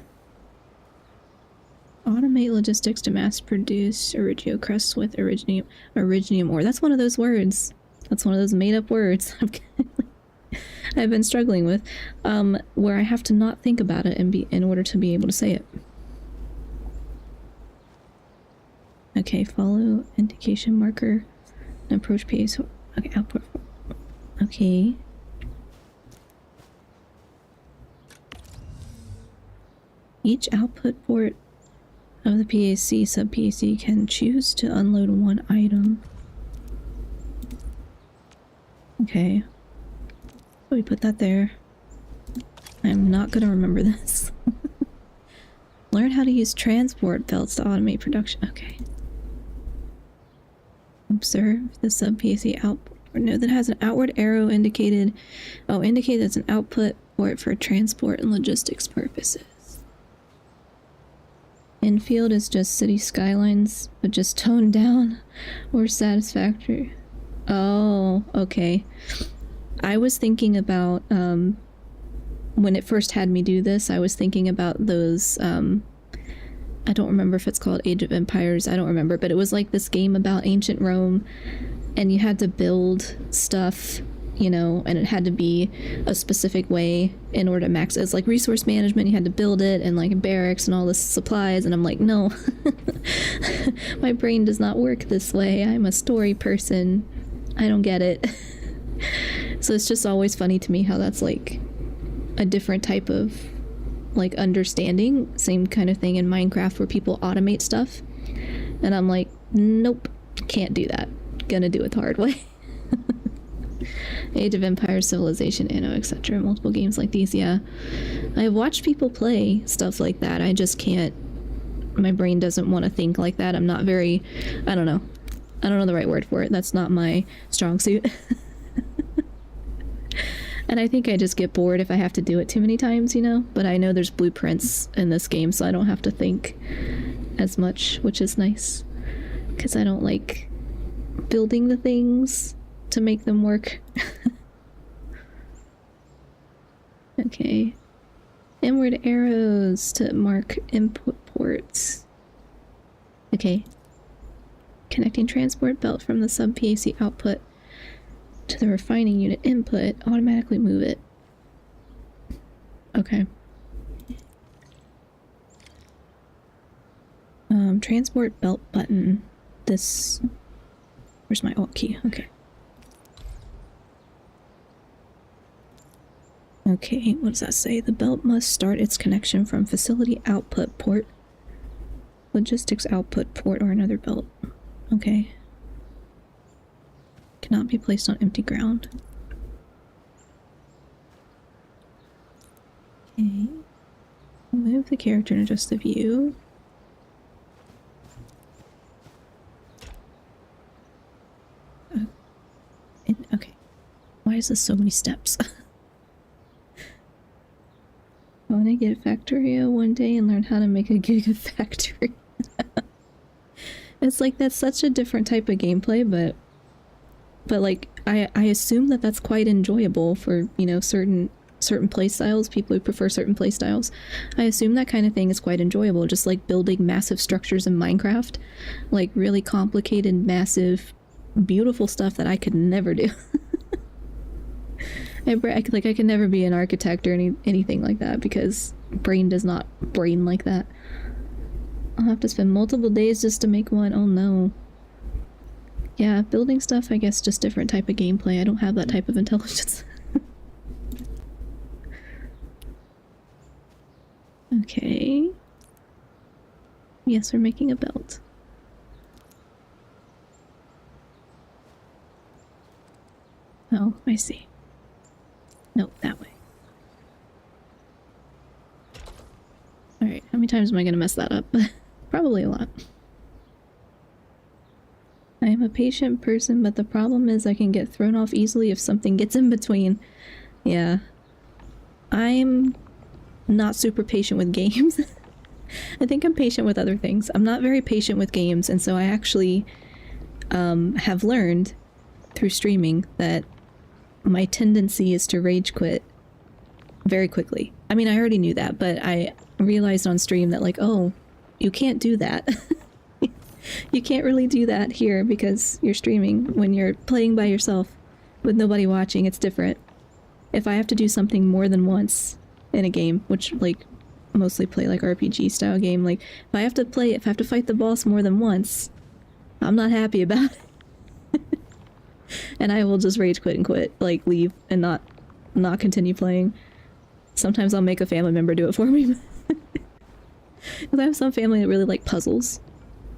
Automate logistics to mass produce Origio crusts with Originium ore. That's one of those words. That's one of those made up words I've been struggling with, where I have to not think about it and in order to be able to say it. Okay, follow indication marker and approach pace. Okay, output. Okay. Each output port of the PAC sub-PAC can choose to unload one item. Okay. We put that there. I'm not gonna remember this. Learn how to use transport belts to automate production. Okay. Observe the sub-PAC output. Note that it has an outward arrow indicated. Oh, indicate it's an output port for transport and logistics purposes. Infield is just city skylines, but just toned down or satisfactory. Oh, okay. I was thinking about, when it first had me do this, I was thinking about those, I don't remember if it's called Age of Empires, I don't remember, but it was like this game about ancient Rome, and you had to build stuff, you know, and it had to be a specific way in order to max it. It's like resource management, you had to build it, and like barracks and all this supplies, and I'm like, no, my brain does not work this way. I'm a story person. I don't get it. So it's just always funny to me how that's like a different type of like understanding. Same kind of thing in Minecraft where people automate stuff, and I'm like, nope, can't do that. Gonna do it the hard way. Age of Empires, Civilization, Anno, etc. Multiple games like these, yeah. I've watched people play stuff like that. I just can't, my brain doesn't want to think like that. I'm not very, I don't know the right word for it. That's not my strong suit. And I think I just get bored if I have to do it too many times, you know? But I know there's blueprints in this game, so I don't have to think as much, which is nice. Because I don't like building the things to make them work. Okay. Inward arrows to mark input ports. Okay. Connecting transport belt from the sub-PAC output to the refining unit input, automatically move it. Okay. Transport belt button. This... Where's my alt key? Okay. Okay, what does that say? The belt must start its connection from facility output port, logistics output port, or another belt. Okay. Cannot be placed on empty ground. Okay. Move the character and adjust the view. Okay. Why is this so many steps? I want to get a Factorio one day and learn how to make a Gigafactory. It's like that's such a different type of gameplay, but like I assume that that's quite enjoyable for, you know, certain playstyles, people who prefer certain playstyles. I assume that kind of thing is quite enjoyable, just like building massive structures in Minecraft, like really complicated, massive, beautiful stuff that I could never do. I could never be an architect or anything like that because brain does not brain like that. I'll have to spend multiple days just to make one. Oh no. Yeah, building stuff, I guess, just different type of gameplay. I don't have that type of intelligence. Okay. Yes, we're making a belt. Oh, I see. No, that way. Alright, how many times am I gonna mess that up? Probably a lot. I am a patient person, but the problem is I can get thrown off easily if something gets in between. Yeah. I'm not super patient with games. I think I'm patient with other things. I'm not very patient with games, and so I actually have learned through streaming that my tendency is to rage quit very quickly. I mean, I already knew that, but I realized on stream that, like, oh, you can't do that. You can't really do that here because you're streaming. When you're playing by yourself with nobody watching, it's different. If I have to do something more than once in a game, which, like, mostly play like RPG style game, like, if I have to fight the boss more than once, I'm not happy about it. And I will just rage quit and quit, like leave and not continue playing. Sometimes I'll make a family member do it for me. Because I have some family that really like puzzles,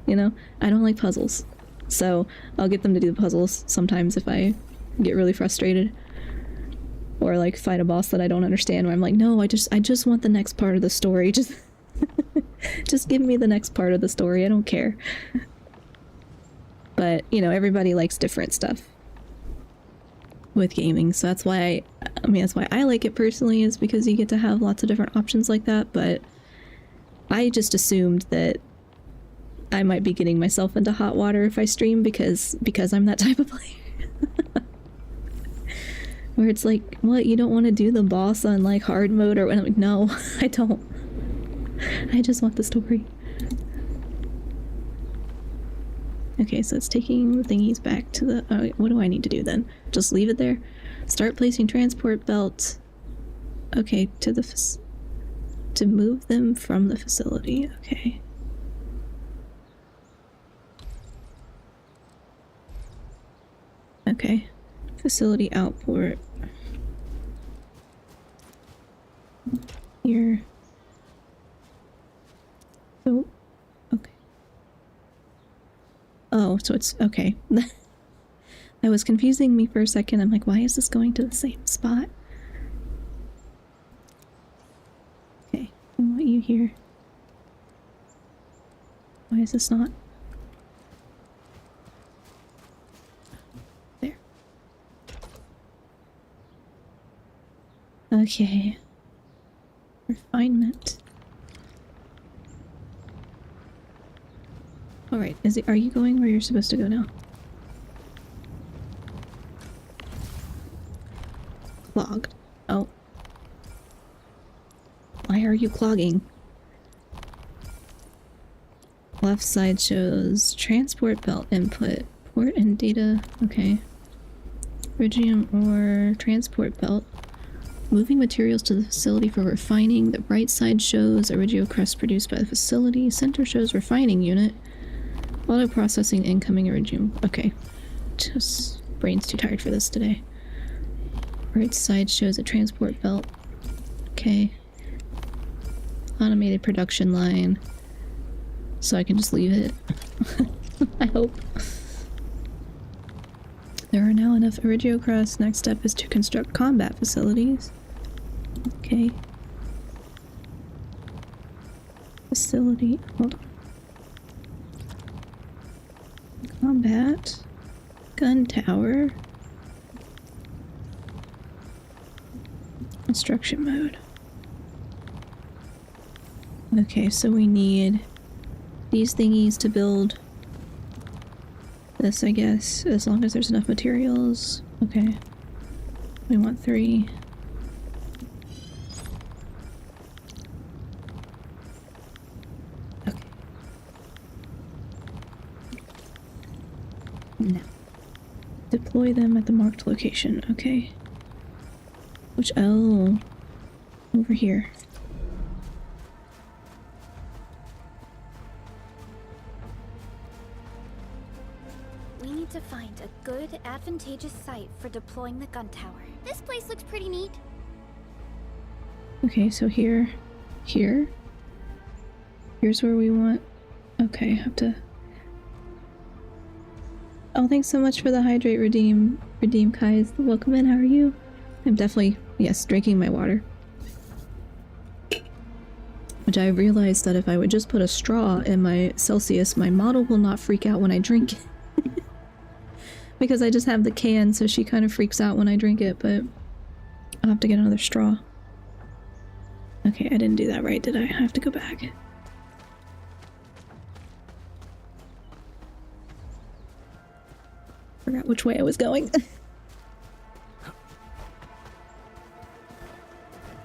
you know? I don't like puzzles. So I'll get them to do the puzzles sometimes if I get really frustrated. Or like fight a boss that I don't understand where I'm like, no, I just want the next part of the story. Just give me the next part of the story. I don't care. But, you know, everybody likes different stuff with gaming, so that's why that's why I like it personally, is because you get to have lots of different options like that. But I just assumed that I might be getting myself into hot water if I stream because I'm that type of player. Where it's like, what, you don't want to do the boss on like hard mode? Or I'm like, no, I don't. I just want the story. Okay, so it's taking the thingies back to the... what do I need to do then? Just leave it there? Start placing transport belt. Okay, to the... to move them from the facility. Okay. Okay. Facility outport. Here. Oh. Okay. Oh, so it's... okay. That was confusing me for a second. I'm like, why is this going to the same spot? Okay, I want you here. Why is this not? There. Okay. Refinement. Alright, are you going where you're supposed to go now? Clogged. Oh. Why are you clogging? Left side shows transport belt input. Port and data. Okay. Iridium ore transport belt. Moving materials to the facility for refining. The right side shows Iridio crust produced by the facility. Center shows refining unit. Auto processing incoming Iridium. Okay. Just brain's too tired for this today. Right side shows a transport belt. Okay. Automated production line. So I can just leave it. I hope. There are now enough Origiocrest. Next step is to construct combat facilities. Okay. Facility. Hold on. Combat. Gun tower. Construction mode. Okay, so we need these thingies to build this, I guess, as long as there's enough materials. Okay. We want 3. Okay. Now. Deploy them at the marked location. Okay. Which, oh. Over here. We need to find a good, advantageous site for deploying the gun tower. This place looks pretty neat. Okay, so here. Here's where we want. Okay, I have to. Oh, thanks so much for the hydrate redeem, Kai. Welcome in, how are you? I'm definitely, yes, drinking my water. Which I realized that if I would just put a straw in my Celsius, my model will not freak out when I drink it. Because I just have the can, so she kind of freaks out when I drink it, but I'll have to get another straw. Okay, I didn't do that right, did I? I have to go back. Forgot which way I was going.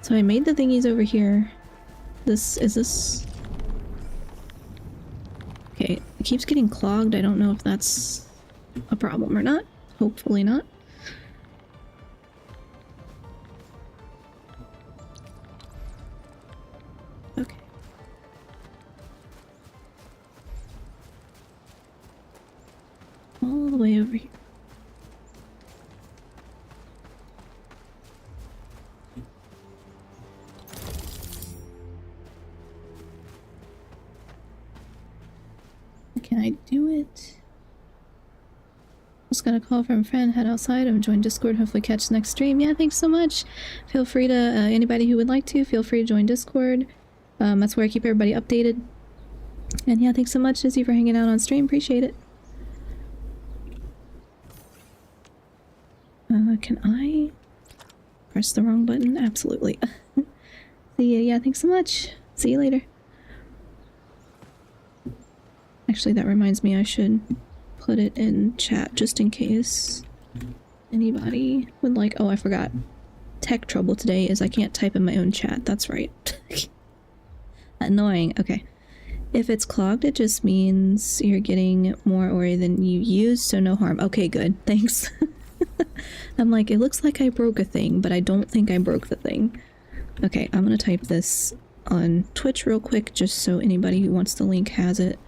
So I made the thingies over here. Is this... Okay, it keeps getting clogged. I don't know if that's a problem or not. Hopefully not. Okay. All the way over here. Can I do it? Just got a call from a friend, head outside, I'm join Discord, hopefully catch the next stream. Yeah, thanks so much. Feel free to, anybody who would like to, feel free to join Discord. That's where I keep everybody updated. And yeah, thanks so much, Izzy, for hanging out on stream. Appreciate it. Can I press the wrong button? Absolutely. See ya. Yeah, thanks so much. See you later. Actually, that reminds me I should put it in chat just in case anybody would like... Oh, I forgot. Tech trouble today is I can't type in my own chat. That's right. Annoying. Okay. If it's clogged, it just means you're getting more ore than you use, so no harm. Okay, good. Thanks. I'm like, it looks like I broke a thing, but I don't think I broke the thing. Okay, I'm gonna type this on Twitch real quick just so anybody who wants the link has it.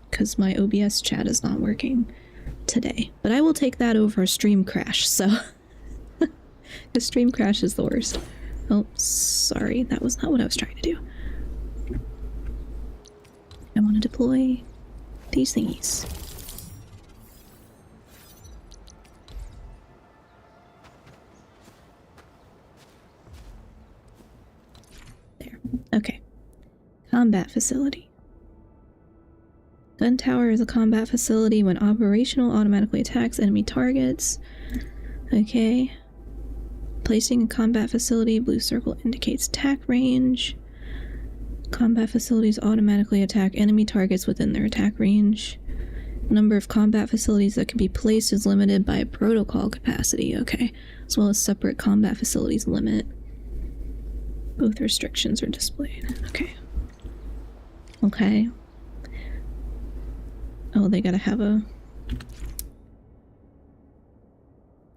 Because my OBS chat is not working today. But I will take that over a stream crash, so... The stream crash is the worst. Oh, sorry, that was not what I was trying to do. I want to deploy these thingies. There. Okay. Combat facility. Gun tower is a combat facility. When operational, automatically attacks enemy targets. Okay. Placing a combat facility, blue circle indicates attack range. Combat facilities automatically attack enemy targets within their attack range. Number of combat facilities that can be placed is limited by protocol capacity, okay. As well as separate combat facilities limit. Both restrictions are displayed, okay. Okay. Oh, they gotta have a...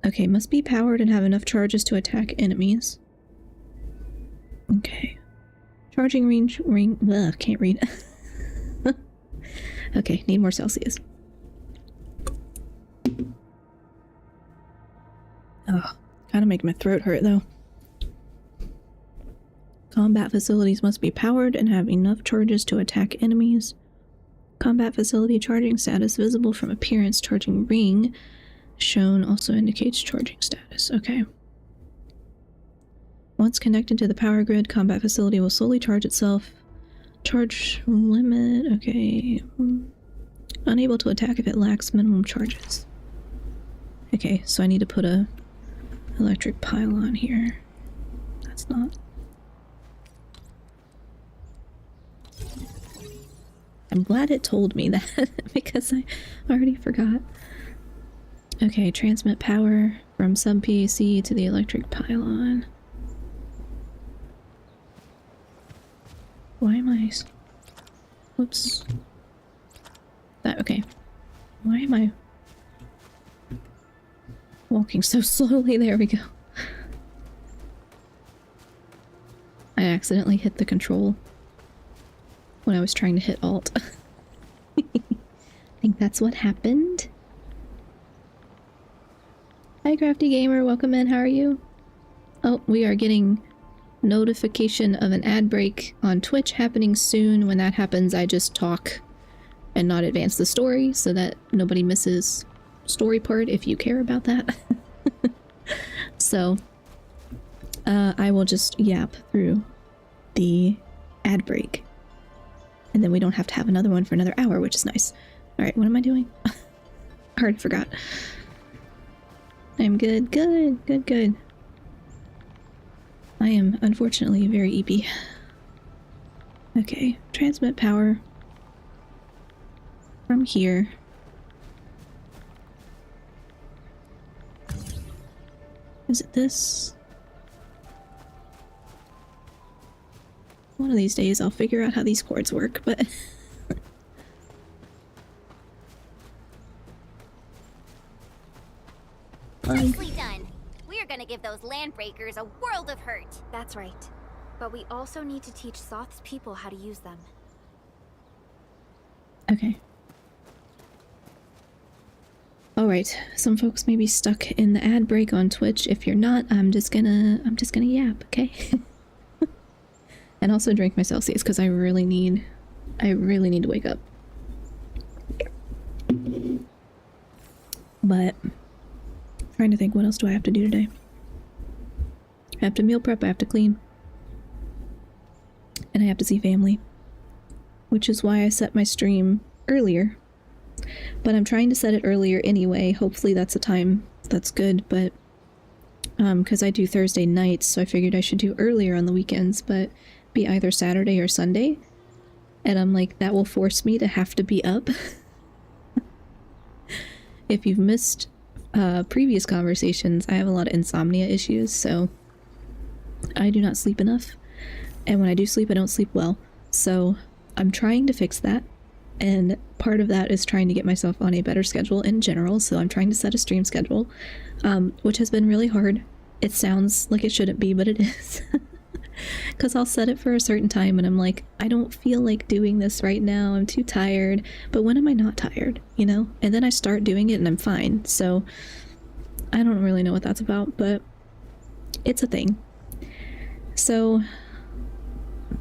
Okay, must be powered and have enough charges to attack enemies. Okay. Charging range... Ugh, can't read. Okay, need more Celsius. Ugh, kind of make my throat hurt though. Combat facilities must be powered and have enough charges to attack enemies. Combat facility charging status visible from appearance. Charging ring shown also indicates charging status. Okay. Once connected to the power grid, combat facility will slowly charge itself. Charge limit. Okay. Unable to attack if it lacks minimum charges. Okay, so I need to put a electric pylon here. That's not... I'm glad it told me that because I already forgot. Okay, transmit power from sub-PAC to the electric pylon. Why am I... Whoops. That, okay. Why am I walking so slowly? There we go. I accidentally hit the control when I was trying to hit Alt. I think that's what happened. Hi Crafty Gamer, welcome in, how are you? Oh, we are getting notification of an ad break on Twitch happening soon. When that happens, I just talk and not advance the story so that nobody misses story part if you care about that. So, I will just yap through the ad break. And then we don't have to have another one for another hour, which is nice. Alright, what am I doing? I already forgot. I'm good, good. I am unfortunately very EP. Okay, transmit power from here. Is it this? One of these days I'll figure out how these cords work, but... Nicely done. We are gonna give those landbreakers a world of hurt. That's right. But we also need to teach Soth's people how to use them. Okay. Alright, some folks may be stuck in the ad break on Twitch. If you're not, I'm just gonna yap, okay? And also drink my Celsius, because I really need to wake up. But, trying to think, what else do I have to do today? I have to meal prep, I have to clean. And I have to see family. Which is why I set my stream earlier. But I'm trying to set it earlier anyway. Hopefully that's a time that's good, but... because I do Thursday nights, so I figured I should do earlier on the weekends, but be either Saturday or Sunday. And I'm like, that will force me to have to be up. If you've missed previous conversations, I have a lot of insomnia issues, so I do not sleep enough. And when I do sleep, I don't sleep well. So I'm trying to fix that. And part of that is trying to get myself on a better schedule in general. So I'm trying to set a stream schedule, which has been really hard. It sounds like it shouldn't be, but it is. Because I'll set it for a certain time and I'm like, I don't feel like doing this right now. I'm too tired. But when am I not tired, you know? And then I start doing it and I'm fine. So I don't really know what that's about, but it's a thing. So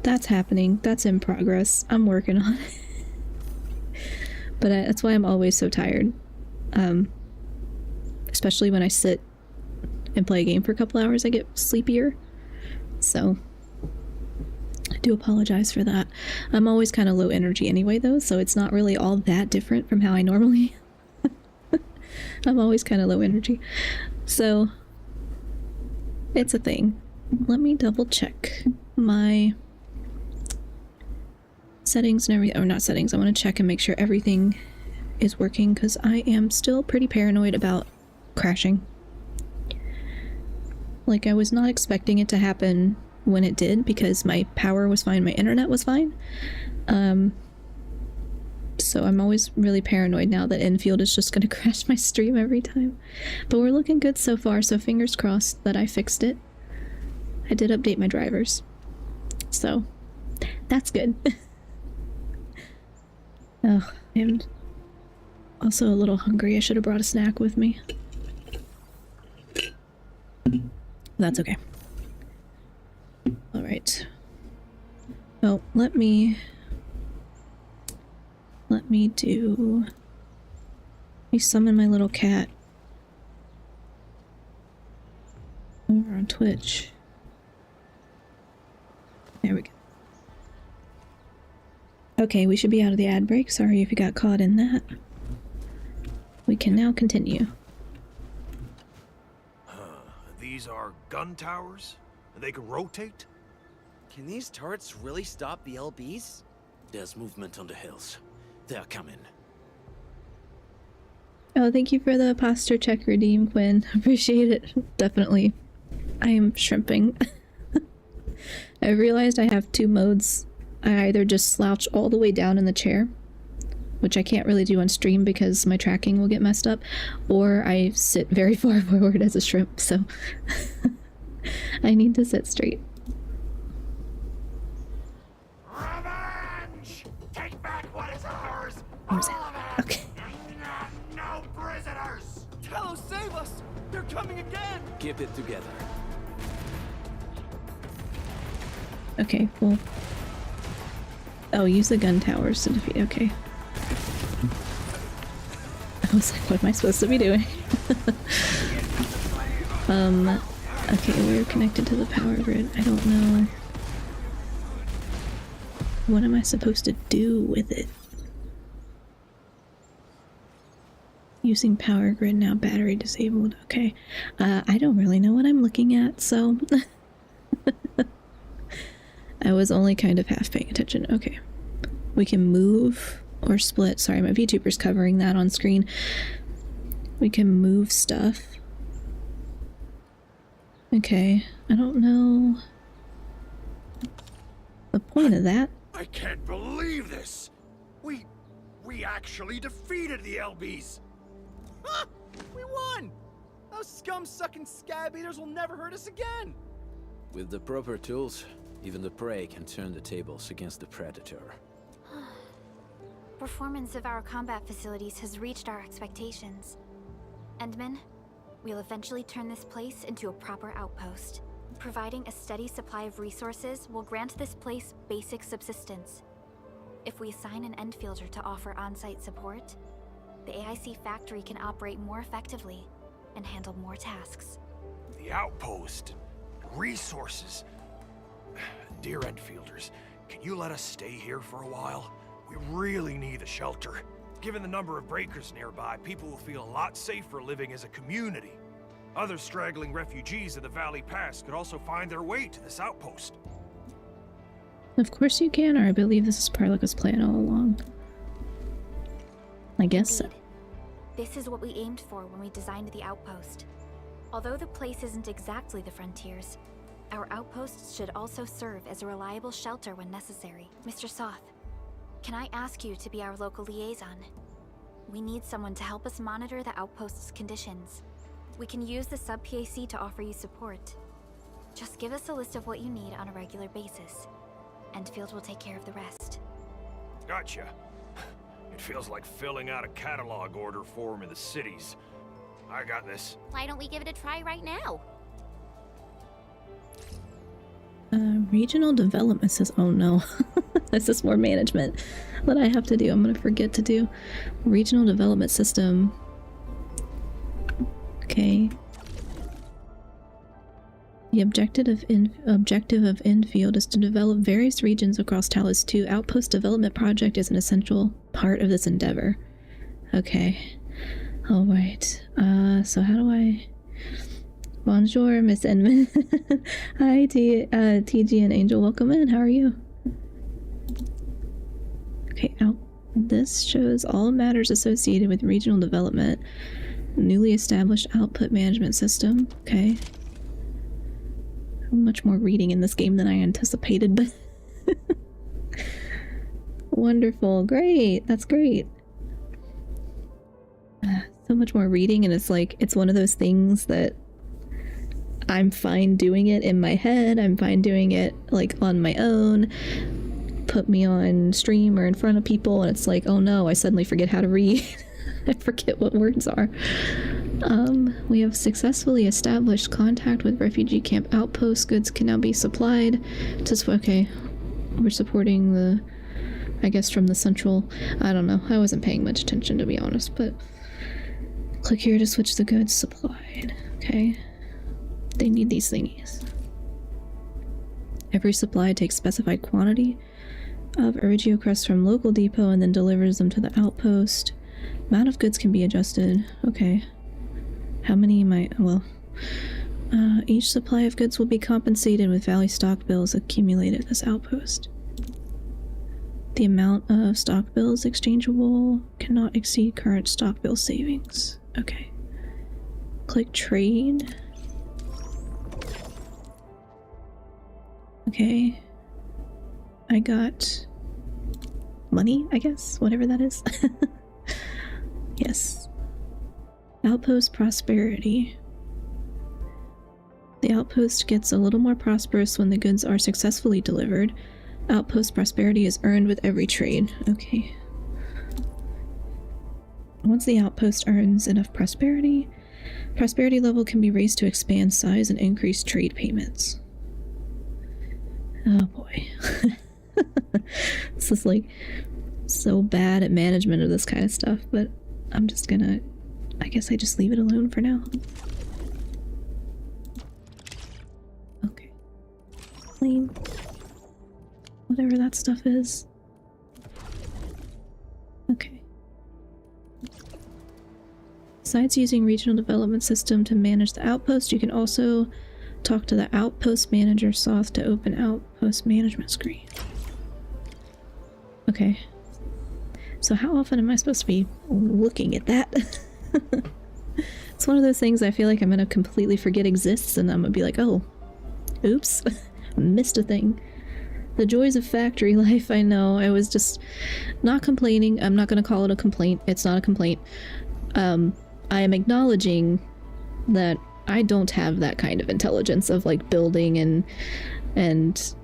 that's happening. That's in progress. I'm working on it. But that's why I'm always so tired. Especially when I sit and play a game for a couple hours, I get sleepier. So I do apologize for that. I'm always kind of low energy anyway though, so it's not really all that different from how I normally I'm always kind of low energy. So it's a thing. Let me double check my settings and everything. Or not settings, I want to check and make sure everything is working because I am still pretty paranoid about crashing. Like, I was not expecting it to happen when it did because my power was fine, my internet was fine. So I'm always really paranoid now that Endfield is just going to crash my stream every time. But we're looking good so far, so fingers crossed that I fixed it. I did update my drivers. So, that's good. Oh, I'm also a little hungry. I should have brought a snack with me. That's okay. Alright. Oh, let me summon my little cat over on Twitch. There we go. Okay, we should be out of the ad break. Sorry if you got caught in that. We can now continue. These are gun towers? They can rotate? Can these turrets really stop the LBs? There's movement on the hills. They're coming. Oh, thank you for the posture check redeem, Quinn. Appreciate it. Definitely. I am shrimping. I realized I have two modes. I either just slouch all the way down in the chair, which I can't really do on stream because my tracking will get messed up, or I sit very far forward as a shrimp, so I need to sit straight. Revenge! Take back what is ours! Where's it? Okay. No prisoners! Talos, save us! They're coming again! Keep it together. Okay, well. Oh, use the gun towers to defeat. Okay. I was like, what am I supposed to be doing? Okay, we're connected to the power grid. I don't know. What am I supposed to do with it? Using power grid now, battery disabled. Okay. I don't really know what I'm looking at, so I was only kind of half paying attention. Okay. We can move or split. Sorry, my VTuber's covering that on screen. We can move stuff. Okay. I don't know the point of that. I can't believe this! We actually defeated the LBs! Huh! We won! Those scum-sucking scab eaters will never hurt us again! With the proper tools, even the prey can turn the tables against the predator. Performance of our combat facilities has reached our expectations. Endman, we'll eventually turn this place into a proper outpost. Providing a steady supply of resources will grant this place basic subsistence. If we assign an Endfielder to offer on-site support, the AIC factory can operate more effectively and handle more tasks. The outpost. Resources. Dear Endfielders, can you let us stay here for a while? We really need a shelter. Given the number of breakers nearby, people will feel a lot safer living as a community. Other straggling refugees of the Valley Pass could also find their way to this outpost. Of course you can, or I believe this is Parlica's plan all along. I guess so. Indeed. This is what we aimed for when we designed the outpost. Although the place isn't exactly the frontiers, our outposts should also serve as a reliable shelter when necessary. Mr. Soth, can I ask you to be our local liaison? We need someone to help us monitor the outpost's conditions. We can use the sub-PAC to offer you support. Just give us a list of what you need on a regular basis. Endfield will take care of the rest. Gotcha. It feels like filling out a catalog order form in the cities. I got this. Why don't we give it a try right now? Regional development says, oh no, this is more management that I have to do. I'm gonna forget to do regional development system. Okay. The objective of Endfield is to develop various regions across Talos 2. Outpost development project is an essential part of this endeavor. Okay. Alright. So how do I... Bonjour, Miss Enman. Hi, TG and Angel. Welcome in. How are you? Okay, this shows all matters associated with regional development. Newly established output management system. Okay. Much more reading in this game than I anticipated, but wonderful. Great. That's great. So much more reading, and it's like, it's one of those things that I'm fine doing it in my head. I'm fine doing it like on my own. Put me on stream or in front of people and it's like, oh no, I suddenly forget how to read. I forget what words are. We have successfully established contact with refugee camp outposts. Goods can now be supplied to... Okay. We're supporting the... I guess from the central... I don't know. I wasn't paying much attention, to be honest, but... Click here to switch the goods supplied. Okay. They need these thingies. Every supply takes specified quantity of Origio crests from local depot and then delivers them to the outpost. Amount of goods can be adjusted. Okay. How many am I... Well... each supply of goods will be compensated with value stock bills accumulated at this outpost. The amount of stock bills exchangeable cannot exceed current stock bill savings. Okay. Click trade. Okay. I got money, I guess, whatever that is. Yes. Outpost prosperity. The outpost gets a little more prosperous when the goods are successfully delivered. Outpost prosperity is earned with every trade. Okay. Once the outpost earns enough prosperity, prosperity level can be raised to expand size and increase trade payments. Oh boy. This is like so bad at management of this kind of stuff, but I'm just gonna... I guess I just leave it alone for now. Okay. Claim. Whatever that stuff is. Okay. Besides using regional development system to manage the outpost, you can also talk to the outpost manager Soth to open outpost management screen. Okay. So how often am I supposed to be looking at that? It's one of those things I feel like I'm gonna completely forget exists, and I'm gonna be like, oh, oops, missed a thing. The joys of factory life, I know. I was just not complaining. I'm not gonna call it a complaint. It's not a complaint. I am acknowledging that I don't have that kind of intelligence of like building and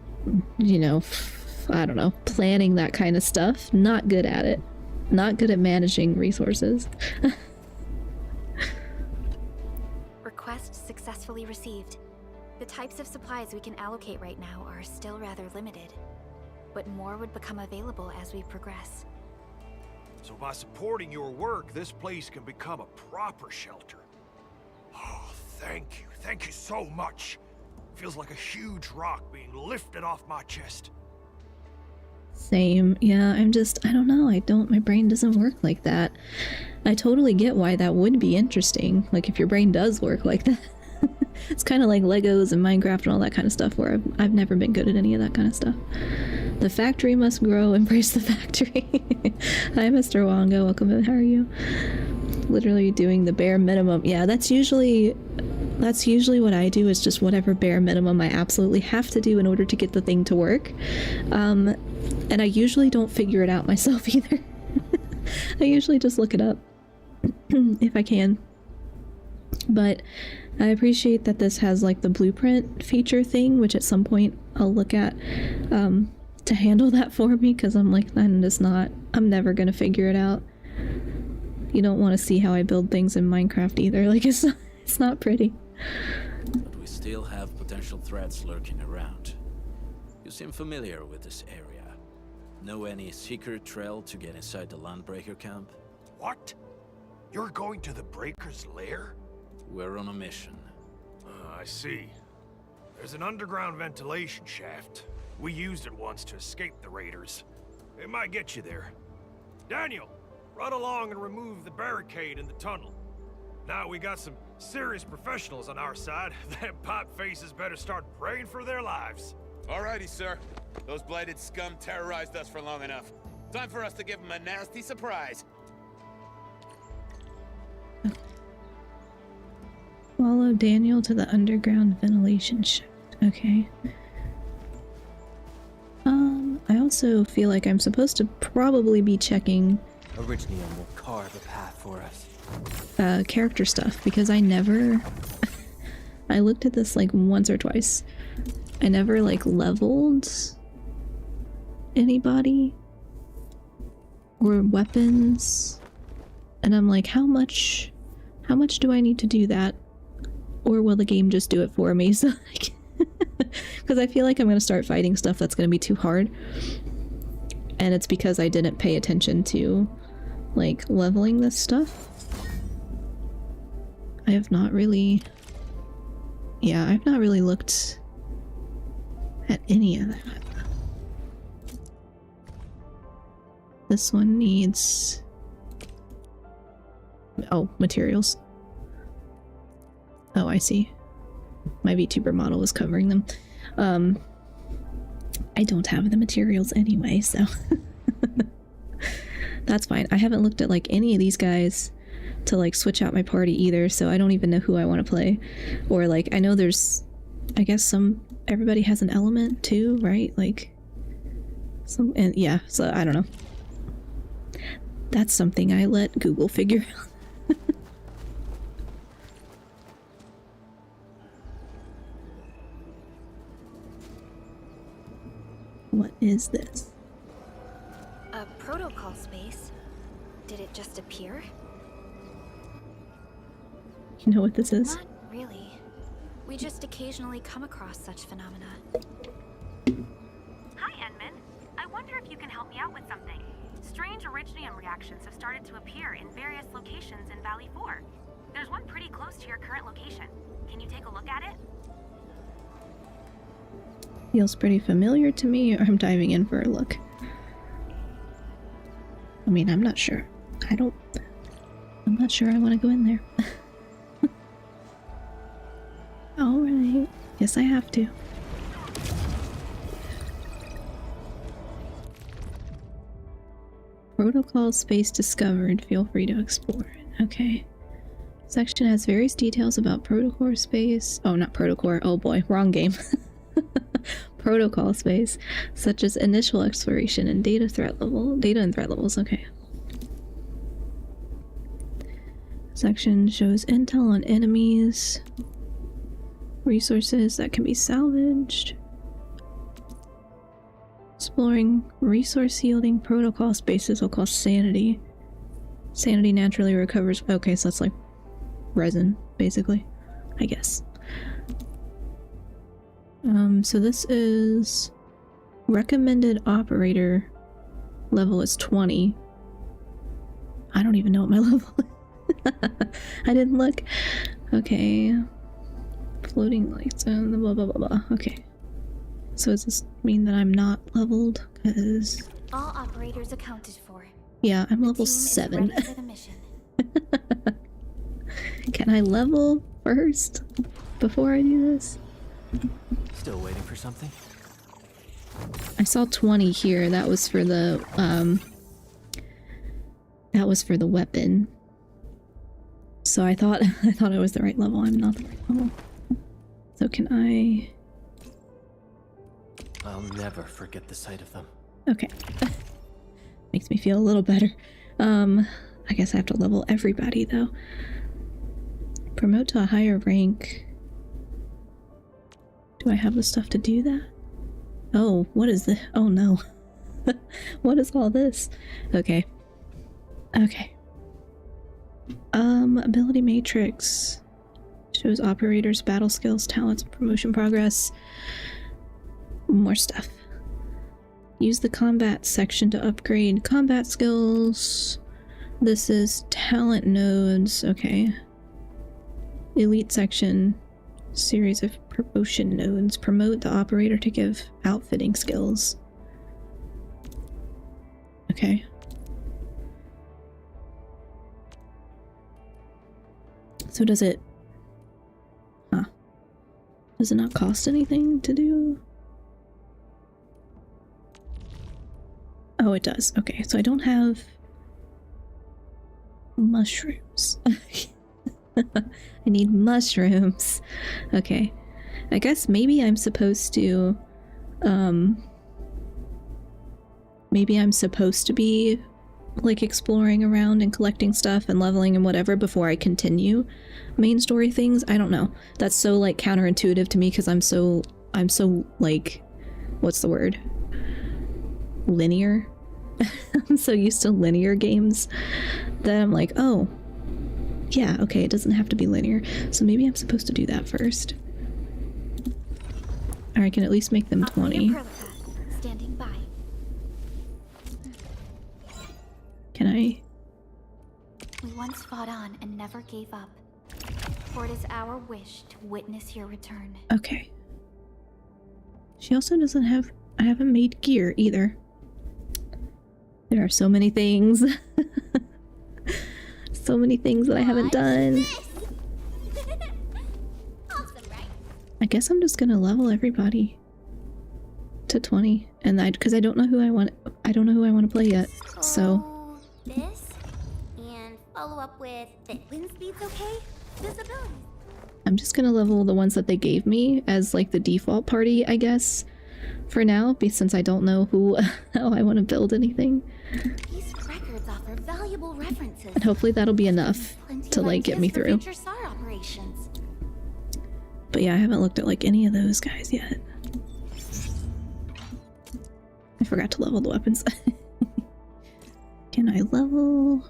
you know, I don't know, planning that kind of stuff. Not good at it. Not good at managing resources. Request successfully received. The types of supplies we can allocate right now are still rather limited, but more would become available as we progress. So by supporting your work, this place can become a proper shelter. Oh, thank you. Thank you so much. Feels like a huge rock being lifted off my chest. Same. Yeah, I don't know. My brain doesn't work like that. I totally get why that would be interesting. Like if your brain does work like that. It's kind of like Legos and Minecraft and all that kind of stuff where I've never been good at any of that kind of stuff. The factory must grow. Embrace the factory. Hi, Mr. Wongo. Welcome in. How are you? Literally doing the bare minimum. Yeah, that's usually what I do, is just whatever bare minimum I absolutely have to do in order to get the thing to work. And I usually don't figure it out myself either. I usually just look it up if I can. But I appreciate that this has like the blueprint feature thing, which at some point I'll look at to handle that for me, because I'm like, I'm never gonna figure it out. You don't want to see how I build things in Minecraft either. Like it's not pretty. But we still have potential threats lurking around. You seem familiar with this area. Know any secret trail to get inside the Landbreaker camp? What? You're going to the Breaker's lair? We're on a mission. I see. There's an underground ventilation shaft. We used it once to escape the raiders. It might get you there. Daniel, run along and remove the barricade in the tunnel. Now we got some serious professionals on our side. Them pipe faces better start praying for their lives. Alrighty, sir. Those blighted scum terrorized us for long enough. Time for us to give them a nasty surprise. Follow Daniel to the underground ventilation shaft. Okay. I also feel like I'm supposed to probably be checking Orignium will carve a path for us. Character stuff, because I never I looked at this like once or twice. I never like leveled anybody or weapons, and I'm like, how much How much do I need to do that? Or will the game just do it for me? So, because I feel like I'm going to start fighting stuff that's going to be too hard. And it's because I didn't pay attention to, like, leveling this stuff. I have not really... Yeah, I've not really looked at any of that. This one needs... Oh, materials. Oh, I see. My VTuber model was covering them. I don't have the materials anyway, so... That's fine. I haven't looked at, like, any of these guys to, like, switch out my party either, so I don't even know who I want to play. Or, like, I know there's... I guess everybody has an element, too, right? Like... And yeah, so I don't know. That's something I let Google figure out. What is this? A protocol space? Did it just appear? You know what this is? Not really. We just occasionally come across such phenomena. Hi, Edmund. I wonder if you can help me out with something. Strange originium reactions have started to appear in various locations in Valley 4. There's one pretty close to your current location. Can you take a look at it? Feels pretty familiar to me, or I'm diving in for a look. I mean, I'm not sure. I'm not sure I want to go in there. Alright. Yes, I have to. Protocol space discovered. Feel free to explore it. Okay. Section has various details about protocol space. Oh, not protocol. Oh boy, wrong game. Protocol space, such as initial exploration and data and threat levels. Okay. Section shows intel on enemies, resources that can be salvaged, exploring resource yielding protocol spaces will cost sanity. Sanity naturally recovers. Okay, so that's like resin, basically, I guess. So this is recommended operator level is 20. I don't even know what my level is. I didn't look. Okay. Floating lights and blah blah blah blah. Okay. So does this mean that I'm not leveled? Because all operators accounted for. Yeah, I'm level 7. Ready for the mission. Can I level first before I do this? Still waiting for something? I saw 20 here. That was for the weapon. So I thought I was the right level. I'm not the right level. So can I... I'll never forget the sight of them. Okay. Makes me feel a little better. I guess I have to level everybody though. Promote to a higher rank. Do I have the stuff to do that? Oh, what is this? Oh no. What is all this? Okay. Okay. Ability matrix. Shows operators, battle skills, talents, promotion progress. More stuff. Use the combat section to upgrade combat skills. This is talent nodes. Okay. Elite section. Series of promotion nodes. Promote the operator to give outfitting skills. Okay. So does it... Huh. Does it not cost anything to do? Oh, it does. Okay, so I don't have... mushrooms. I need mushrooms. Okay. I guess maybe I'm supposed to... maybe I'm supposed to be like exploring around and collecting stuff and leveling and whatever before I continue main story things. I don't know. That's so like counterintuitive to me because I'm so like, what's the word? Linear. I'm so used to linear games that I'm like, oh, Yeah, okay, it doesn't have to be linear. So maybe I'm supposed to do that first. Or I can at least make them 20. Standing by. Can I? We once fought on and never gave up. For it is our wish to witness your return. Okay. She also doesn't have... I haven't made gear either. There are so many things. So many things that I haven't done. Awesome, right? I guess I'm just gonna level everybody to 20, and because I don't know who I want. I don't know who I want to play yet. So this and follow up with this. Wind speed's okay. Visibility. I'm just gonna level the ones that they gave me as like the default party, I guess, for now, since I don't know how I want to build anything. These records offer valuable references. And hopefully that'll be enough to like get me through. But yeah, I haven't looked at like any of those guys yet. I forgot to level the weapons. Can I level?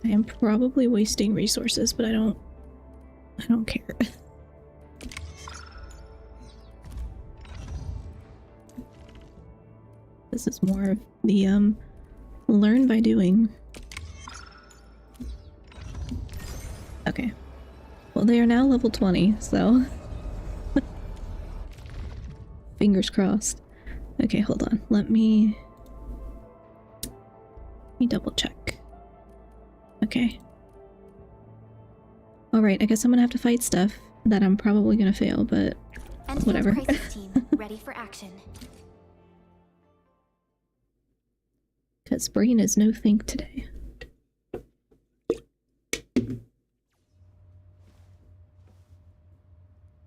I am probably wasting resources, but I don't care. This is more of the learn by doing. Okay. Well, they are now level 20, so fingers crossed. Okay, hold on. Let me double check. Okay. Alright, I guess I'm gonna have to fight stuff that I'm probably gonna fail, but whatever. Crisis team, ready for action. Because brain is no think today.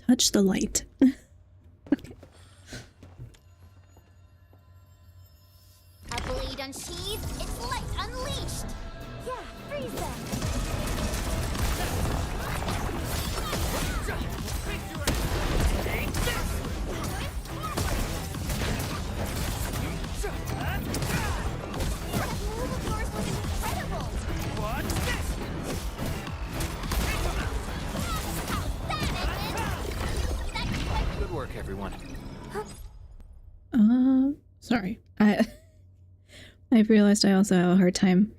Touch the light. A blade unsheathed, its light unleashed. Yeah, freeze them. Good work, everyone. Sorry. I've realized I also have a hard time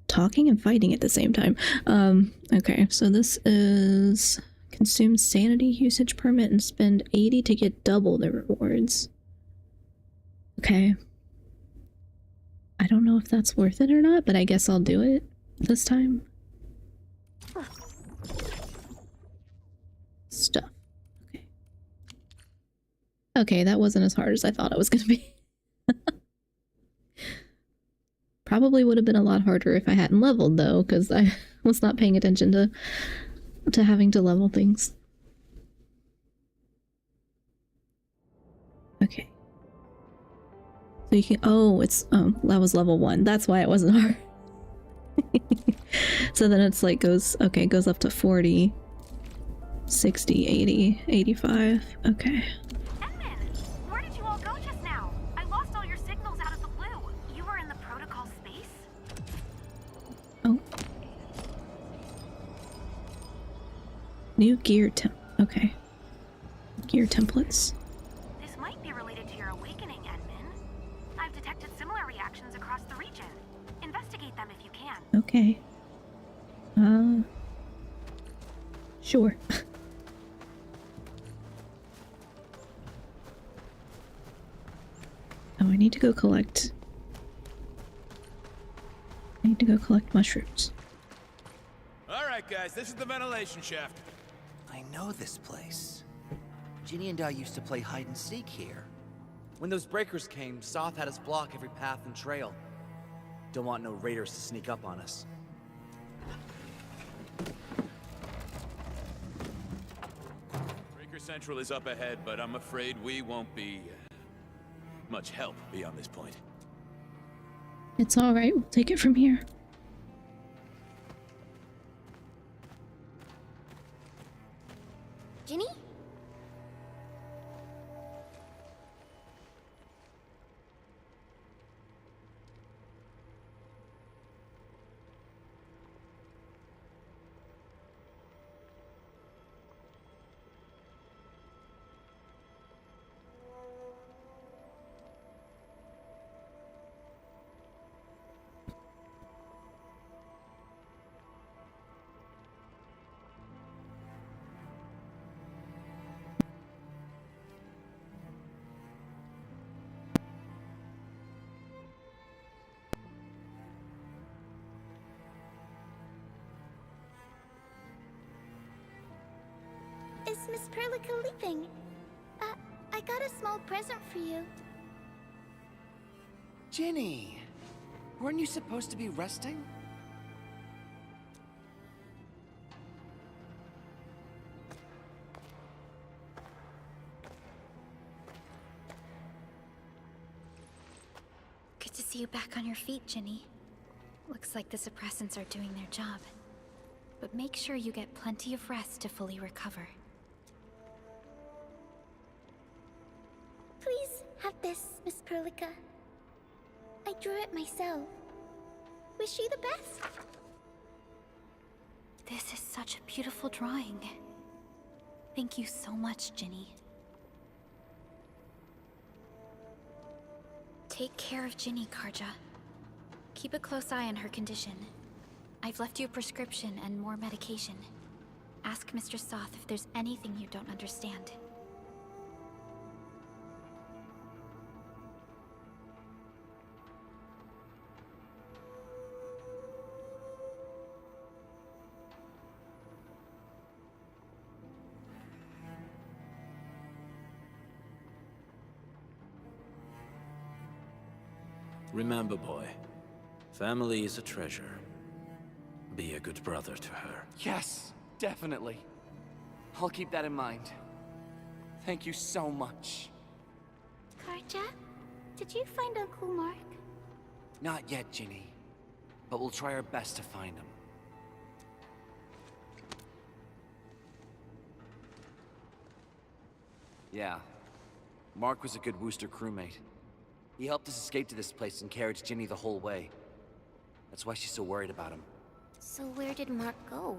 talking and fighting at the same time. Okay, so this is consume sanity usage permit and spend 80 to get double the rewards. Okay. I don't know if that's worth it or not, but I guess I'll do it this time. Stuff. Okay. Okay, that wasn't as hard as I thought it was gonna be. Probably would have been a lot harder if I hadn't leveled, though, because I was not paying attention to having to level things. Okay. So you can... Oh, that was level 1. That's why it wasn't hard. So then it's like goes up to 40, 60, 80, 85. Okay. Edmund, where did you all go just now? I lost all your signals out of the blue. You were in the protocol space? Oh. New gear okay. Gear templates. This might be related to your awakening, Edmund. I've detected similar reactions across the region. Investigate them if you can. Okay. Sure. Oh, I need to go collect mushrooms. All right, guys, this is the ventilation shaft. I know this place. Ginny and I used to play hide and seek here. When those breakers came, Soth had us block every path and trail. Don't want no raiders to sneak up on us. Breaker Central is up ahead, but I'm afraid we won't be much help beyond this point. It's alright, we'll take it from here. Ginny? is Miss Perlica leaving? I got a small present for you. Ginny, weren't you supposed to be resting? Good to see you back on your feet, Ginny. Looks like the suppressants are doing their job. But make sure you get plenty of rest to fully recover. Please have this, Miss Perlica. I drew it myself. Wish you the best. This is such a beautiful drawing. Thank you so much, Ginny. Take care of Ginny, Karja. Keep a close eye on her condition. I've left you a prescription and more medication. Ask Mr. Soth if there's anything you don't understand. Remember, boy, family is a treasure. Be a good brother to her. Yes, definitely. I'll keep that in mind. Thank you so much. Karja, did you find Uncle Mark? Not yet, Ginny. But we'll try our best to find him. Yeah. Mark was a good Wooster crewmate. He helped us escape to this place and carried Ginny the whole way. That's why she's so worried about him. So where did Mark go?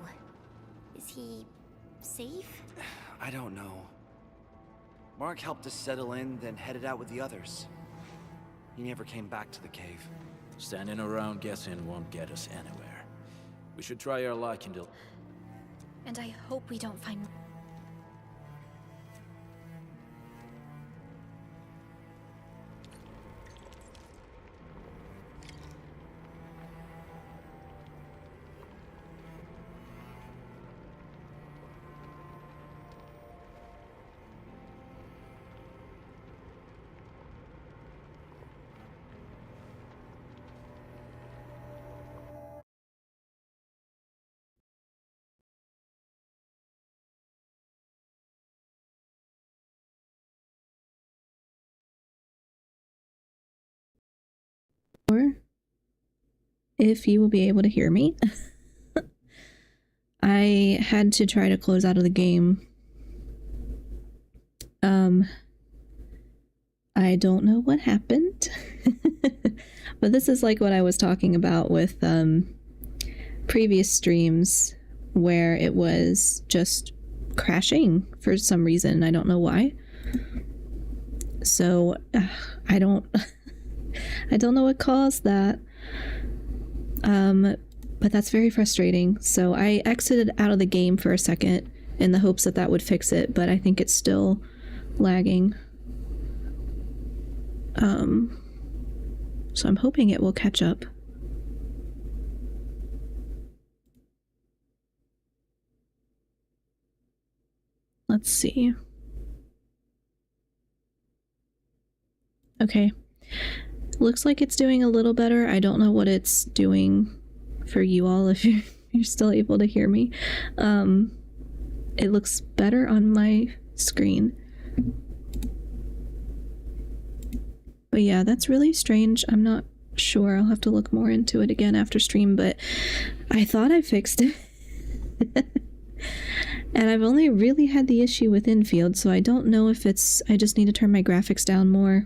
Is he safe? I don't know. Mark helped us settle in, then headed out with the others. He never came back to the cave. Standing around guessing won't get us anywhere. We should try our luck in the... And I hope we don't find... Or if you will be able to hear me. I had to try to close out of the game. I don't know what happened. But this is like what I was talking about with previous streams where it was just crashing for some reason. I don't know why. So I don't know what caused that. But that's very frustrating. So I exited out of the game for a second in the hopes that that would fix it, but I think it's still lagging. So I'm hoping it will catch up. Let's see. Okay. Looks like it's doing a little better. I don't know what it's doing for you all if you're still able to hear me. It looks better on my screen. But yeah, that's really strange. I'm not sure. I'll have to look more into it again after stream, but I thought I fixed it. And I've only really had the issue with Endfield, so I don't know if it's... I just need to turn my graphics down more.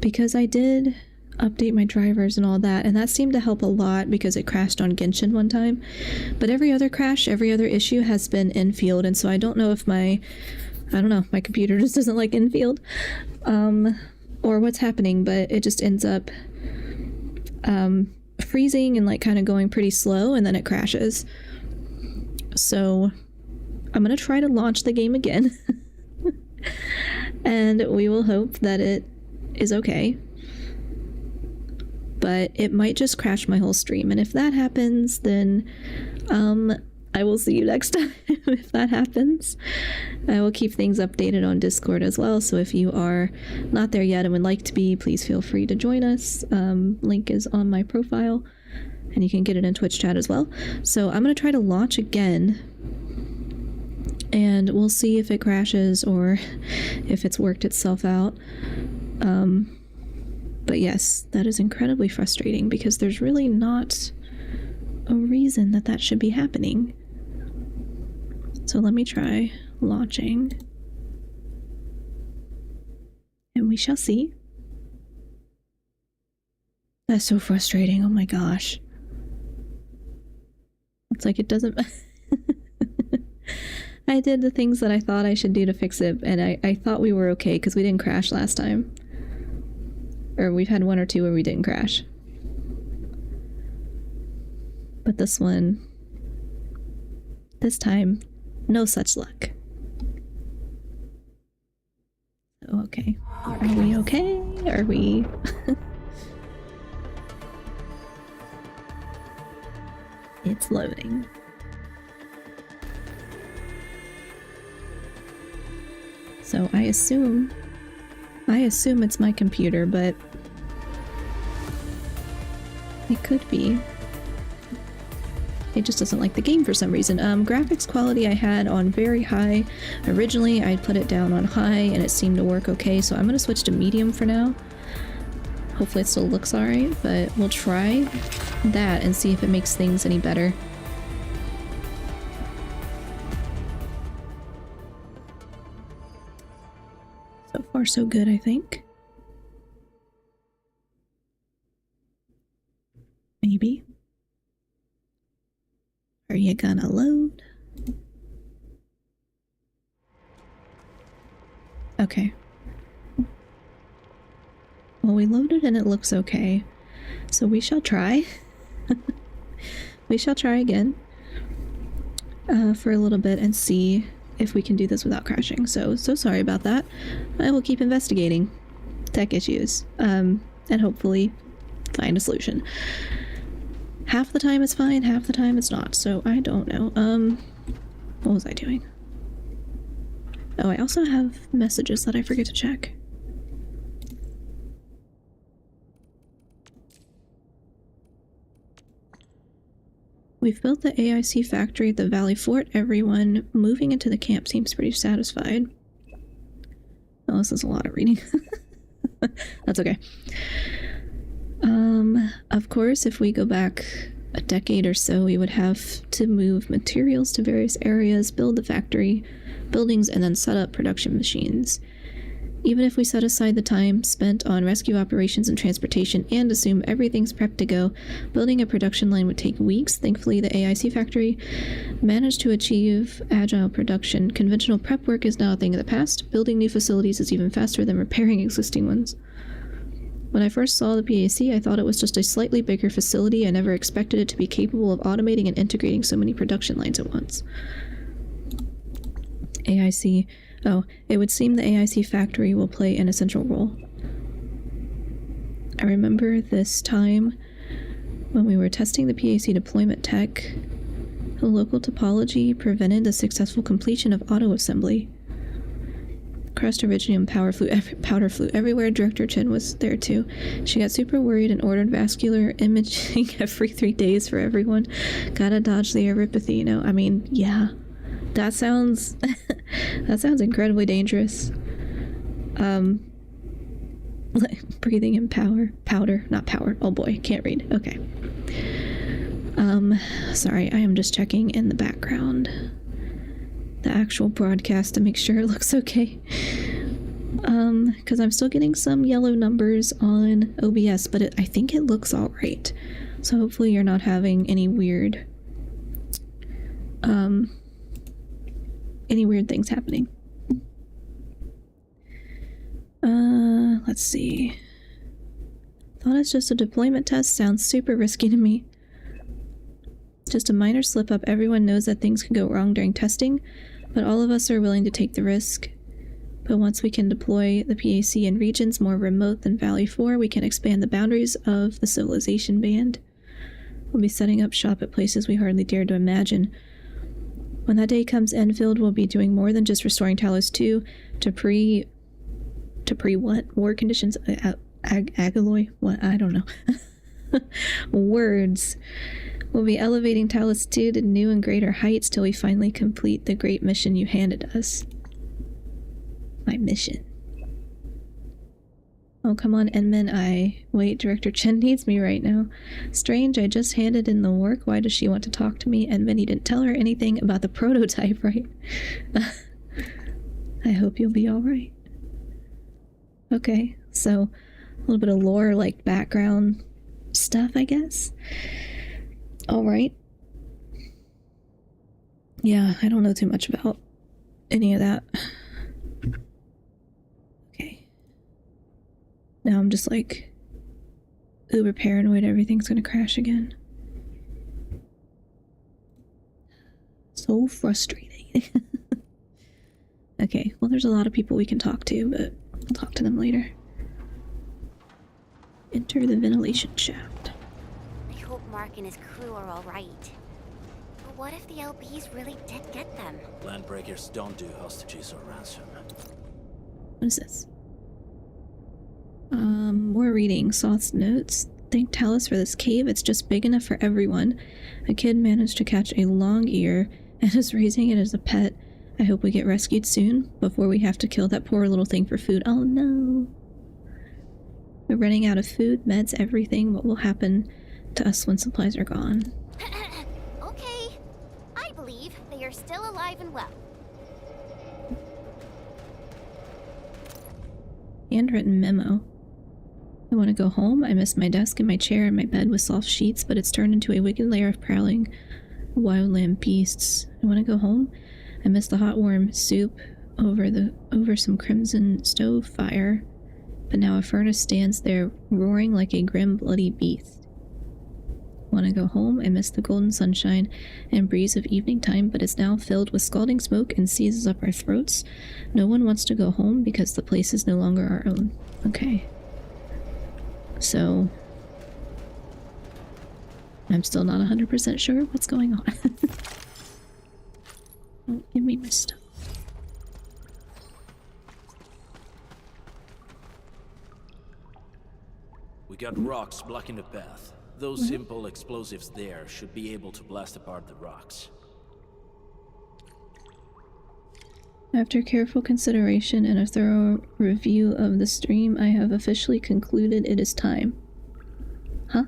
Because I did update my drivers and all that, and that seemed to help a lot because it crashed on Genshin one time. But every other crash, every other issue has been Endfield, and so I don't know if my computer just doesn't like Endfield, or what's happening, but it just ends up freezing and like kind of going pretty slow, and then it crashes. So I'm gonna try to launch the game again. And we will hope that it is okay. But it might just crash my whole stream, and if that happens, then I will see you next time if that happens. I will keep things updated on Discord as well, so if you are not there yet and would like to be, please feel free to join us. Link is on my profile, and you can get it in Twitch chat as well. So I'm going to try to launch again, and we'll see if it crashes or if it's worked itself out. But yes, that is incredibly frustrating because there's really not a reason that that should be happening. So let me try launching, and we shall see. That's so frustrating. Oh my gosh. It's like it doesn't... I did the things that I thought I should do to fix it, and I thought we were okay because we didn't crash last time. Or we've had one or two where we didn't crash. But this one... this time, no such luck. Oh, okay. Are we okay? Are we... It's loading. So I assume it's my computer, but it could be. It just doesn't like the game for some reason. Graphics quality I had on very high. Originally, I put it down on high and it seemed to work okay, so I'm gonna switch to medium for now. Hopefully it still looks alright, but we'll try that and see if it makes things any better. So far so good, I think. Maybe. Are you gonna load? Okay. Well, we loaded and it looks okay. So we shall try. We shall try again for a little bit and see if we can do this without crashing. So sorry about that. I will keep investigating tech issues and hopefully find a solution. Half the time it's fine, half the time it's not, so I don't know. What was I doing? Oh, I also have messages that I forget to check. We've built the AIC factory at the Valley Fort. Everyone moving into the camp seems pretty satisfied. Oh, this is a lot of reading. That's okay. Of course, if we go back a decade or so, we would have to move materials to various areas, build the factory buildings, and then set up production machines. Even if we set aside the time spent on rescue operations and transportation and assume everything's prepped to go, building a production line would take weeks. Thankfully, the AIC factory managed to achieve agile production. Conventional prep work is now a thing of the past. Building new facilities is even faster than repairing existing ones. When I first saw the PAC, I thought it was just a slightly bigger facility. I never expected it to be capable of automating and integrating so many production lines at once. AIC. Oh, it would seem the AIC factory will play an essential role. I remember this time when we were testing the PAC deployment tech, the local topology prevented the successful completion of auto assembly. Crushed iridium powder flew everywhere. Director Chen was there too. She got super worried and ordered vascular imaging every 3 days for everyone. Gotta dodge the aeropathy, you know? I mean, yeah. That sounds... that sounds incredibly dangerous. Breathing in powder, not power. Oh boy, can't read. Okay. Sorry, I am just checking in the background the actual broadcast to make sure it looks okay. Because I'm still getting some yellow numbers on OBS, but I think it looks all right. So hopefully you're not having any weird things happening. Let's see. Thought it's just a deployment test. Sounds super risky to me. Just a minor slip up. Everyone knows that things can go wrong during testing, but all of us are willing to take the risk. But once we can deploy the PAC in regions more remote than Valley 4, we can expand the boundaries of the civilization band. We'll be setting up shop at places we hardly dared to imagine. When that day comes, Enfield will be doing more than just restoring Talos 2 to pre what? War conditions? Agaloy? What? I don't know. Words. We'll be elevating Talos 2 to new and greater heights till we finally complete the great mission you handed us. My mission. Oh, come on, Enman. Wait, Director Chen needs me right now. Strange, I just handed in the work. Why does she want to talk to me? Enman, you didn't tell her anything about the prototype, right? I hope you'll be alright. Okay, so a little bit of lore, like background stuff, I guess. Alright. Yeah, I don't know too much about any of that. Okay. Now I'm just like uber paranoid everything's gonna crash again. So frustrating. Okay, well there's a lot of people we can talk to, but I'll talk to them later. Enter the ventilation shaft. I hope Mark and his crew are alright. But what if the LBs really did get them? Landbreakers don't do hostages or ransom. What is this? More reading. Soth's notes. Thank Talos for this cave. It's just big enough for everyone. A kid managed to catch a long ear and is raising it as a pet. I hope we get rescued soon before we have to kill that poor little thing for food. Oh no. We're running out of food, meds, everything. What will happen to us when supplies are gone? Okay. I believe they are still alive and well. Handwritten memo. I want to go home. I miss my desk and my chair and my bed with soft sheets, but it's turned into a wicked lair of prowling wildland beasts. I want to go home. I miss the hot warm soup over some crimson stove fire, but now a furnace stands there roaring like a grim bloody beast. Want to go home. I miss the golden sunshine and breeze of evening time, but it's now filled with scalding smoke and seizes up our throats. No one wants to go home because the place is no longer our own. Okay. So I'm still not 100% sure what's going on. Don't give me my stuff. We got rocks blocking the path. Those simple explosives there should be able to blast apart the rocks. After careful consideration and a thorough review of the stream, I have officially concluded it is time. Huh?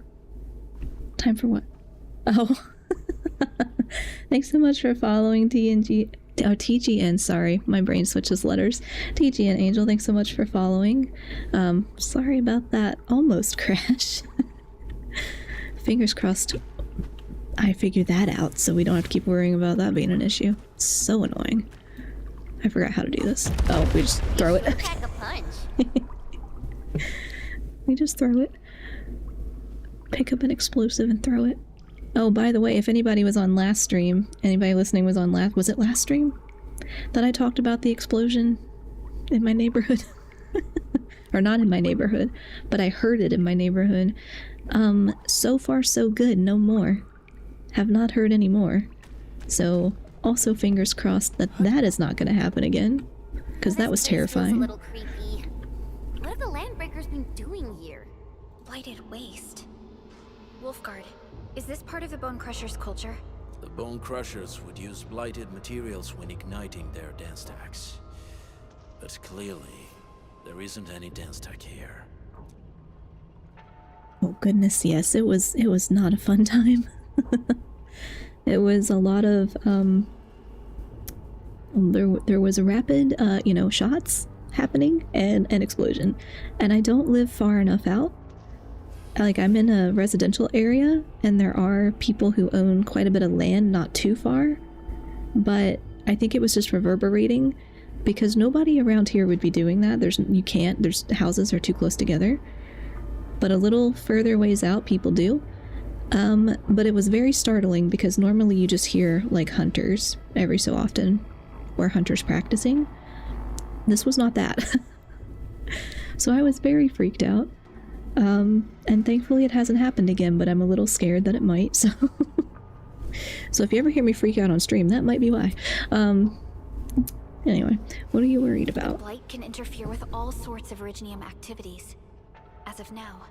Time for what? Oh. Thanks so much for following TGN, sorry, my brain switches letters. TGN Angel, thanks so much for following. Sorry about that almost crash. Fingers crossed I figured that out so we don't have to keep worrying about that being an issue. It's so annoying. I forgot how to do this. Oh, we just throw it. Pack a punch. We just throw it. Pick up an explosive and throw it. Oh, by the way, if anybody was on last stream, anybody listening was on last, was it last stream that I talked about the explosion in my neighborhood? Or not in my neighborhood, but I heard it in my neighborhood. So far so good, no more. Have not heard any more. So, also fingers crossed that that is not going to happen again, because that was terrifying. A little creepy. What have the Landbreakers been doing here? Blighted waste. Wolfguard, is this part of the Bone Crusher's culture? The Bone Crushers would use blighted materials when igniting their dance stacks. But clearly, there isn't any dance stack here. Oh goodness, yes, it was not a fun time. It was a lot of there was a rapid shots happening and an explosion, and I don't live far enough out. Like, I'm in a residential area and there are people who own quite a bit of land not too far, but I think it was just reverberating because nobody around here would be doing that. There's houses are too close together, but a little further ways out people do. But it was very startling because normally you just hear like hunters every so often, or hunters practicing. This was not that. So I was very freaked out. And thankfully it hasn't happened again, but I'm a little scared that it might, so So if you ever hear me freak out on stream, that might be why. Anyway, what are you worried about? Blight can interfere with all sorts of Originium activities. As of now,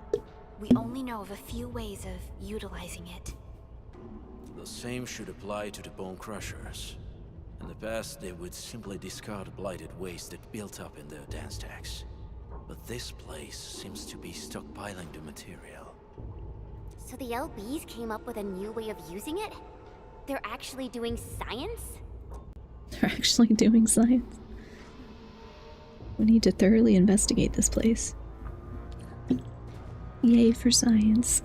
we only know of a few ways of utilizing it. The same should apply to the Bone Crushers. In the past, they would simply discard blighted waste that built up in their dance stacks. But this place seems to be stockpiling the material. So the LBs came up with a new way of using it? They're actually doing science? They're actually doing science. We need to thoroughly investigate this place. Yay for science.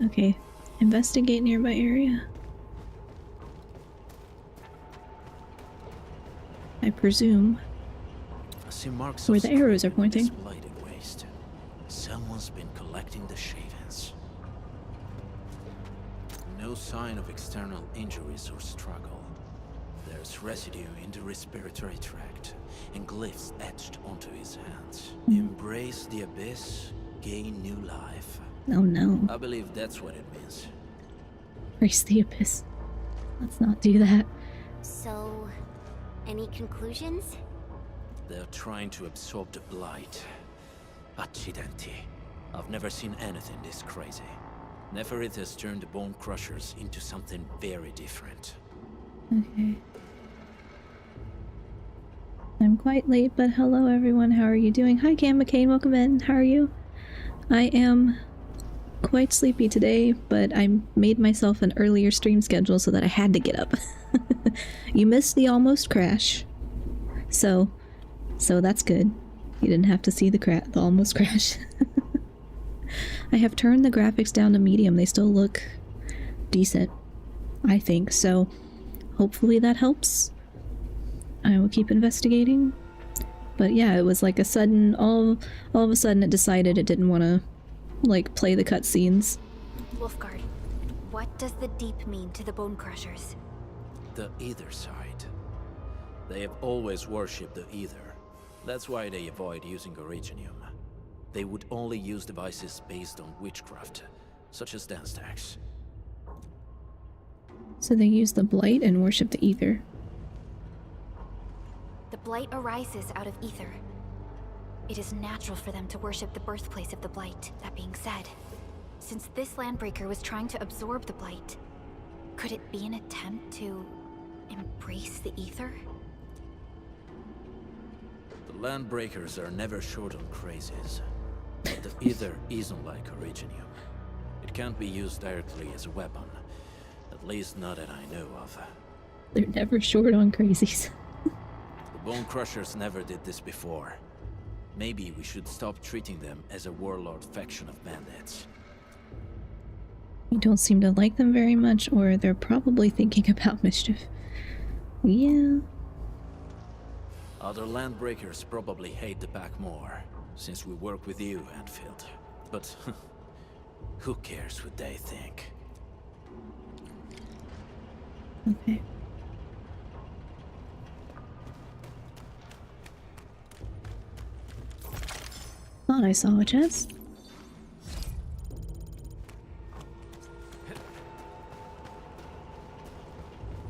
Okay, investigate nearby area. I presume I see marks where of the arrows are scraping in this pointing. blighted waste. Someone's been collecting the shavings. No sign of external injuries or struggle. There's residue in the respiratory tract and glyphs etched onto his hands. Embrace the abyss, gain new life. Oh no. I believe that's what it means. Race the abyss. Let's not do that. So, any conclusions? They're trying to absorb the blight. Accidenti. I've never seen anything this crazy. Neferith has turned the Bone Crushers into something very different. Okay. I'm quite late, but hello everyone, how are you doing? Hi Cam McCain, welcome in, how are you? I am quite sleepy today, but I made myself an earlier stream schedule so that I had to get up. You missed the almost crash. So that's good. You didn't have to see the almost crash. I have turned the graphics down to medium. They still look decent, I think, so hopefully that helps. I will keep investigating. But yeah, it was like a sudden, all of a sudden it decided it didn't want to, like, play the cutscenes. Wolfguard, what does the Deep mean to the Bone Crushers? The Ether side. They have always worshipped the Ether. That's why they avoid using Originium. They would only use devices based on witchcraft, such as dance stacks. So they use the Blight and worship the Ether. The Blight arises out of Ether. It is natural for them to worship the birthplace of the Blight. That being said, since this Landbreaker was trying to absorb the Blight, could it be an attempt to embrace the Ether? The Landbreakers are never short on crazes. But the Ether isn't like Originium. It can't be used directly as a weapon. At least not that I know of. They're never short on crazies. The Bone Crushers never did this before. Maybe we should stop treating them as a warlord faction of bandits. You don't seem to like them very much, or they're probably thinking about mischief. Yeah. Other Landbreakers probably hate the pack more, since we work with you, Endfield. But who cares what they think? Okay. Thought I saw a chest.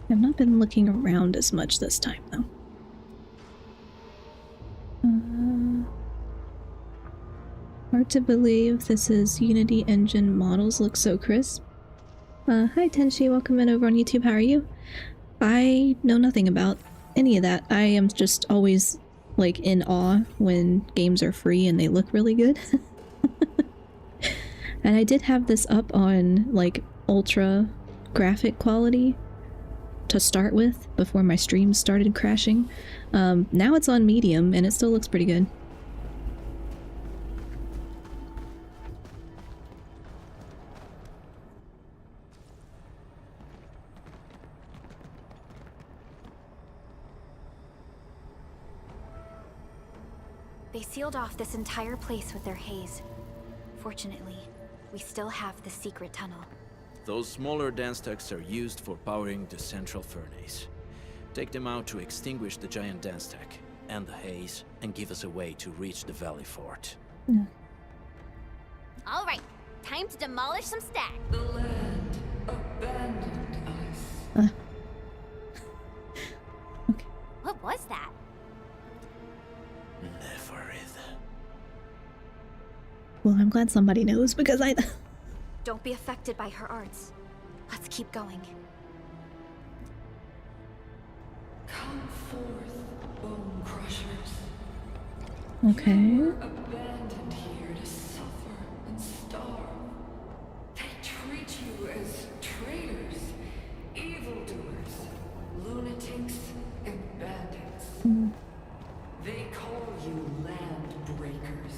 I've not been looking around as much this time, though. Hard to believe this is Unity Engine models look so crisp. Hi Tenshi, welcome in over on YouTube, how are you? I know nothing about any of that. I am just always, like, in awe when games are free and they look really good. And I did have this up on, like, ultra graphic quality to start with before my stream started crashing. Now it's on medium and it still looks pretty good. They sealed off this entire place with their haze. Fortunately, we still have the secret tunnel. Those smaller dance stacks are used for powering the central furnace. Take them out to extinguish the giant dance stack and the haze, and give us a way to reach the valley fort. All right, time to demolish some stacks. The land abandoned us. Okay. What was that? Never is. Well, I'm glad somebody knows because I... Don't be affected by her arts. Let's keep going. Come forth, bone crushers. Okay. You were abandoned here to suffer and starve. They treat you as traitors, evildoers, lunatics, and bandits. They call you land breakers.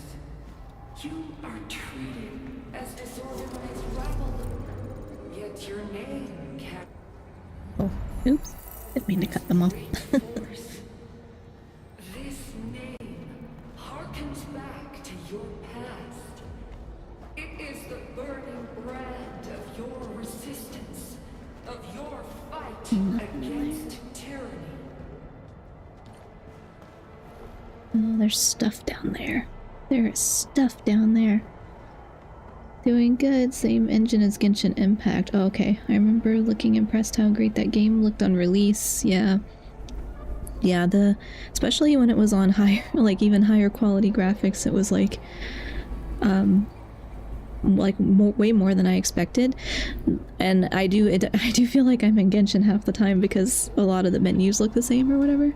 You are treated as disorganized rabble. Yet your name can Oh, oops. Didn't mean to cut them off. force. This name harkens back to your past. It is the burning brand of your resistance, of your fight against tyranny. Oh, there's stuff down there. There is stuff down there. Doing good. Same engine as Genshin Impact. Oh, okay. I remember looking impressed how great that game looked on release. Yeah. Yeah, especially when it was on higher, like even higher quality graphics, it was like way more than I expected. And I do feel like I'm in Genshin half the time because a lot of the menus look the same or whatever.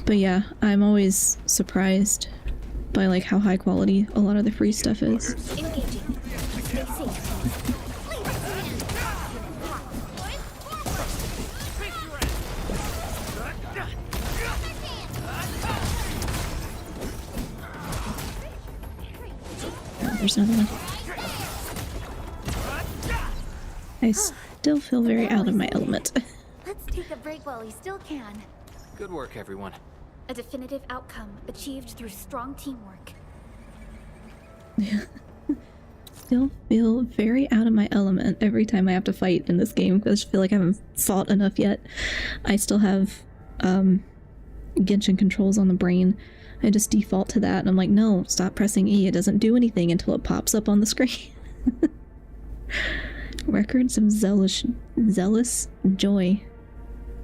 But yeah, I'm always surprised by like how high quality a lot of the free stuff is. Engaging. Stay safe. Oh, there's another one. I still feel very out of my element. Let's take a break while we still can. Good work, everyone. A definitive outcome achieved through strong teamwork. Still feel very out of my element every time I have to fight in this game. I just feel like I haven't fought enough yet. I still have Genshin controls on the brain. I just default to that and I'm like, no, stop pressing E. It doesn't do anything until it pops up on the screen. Records of zealous joy.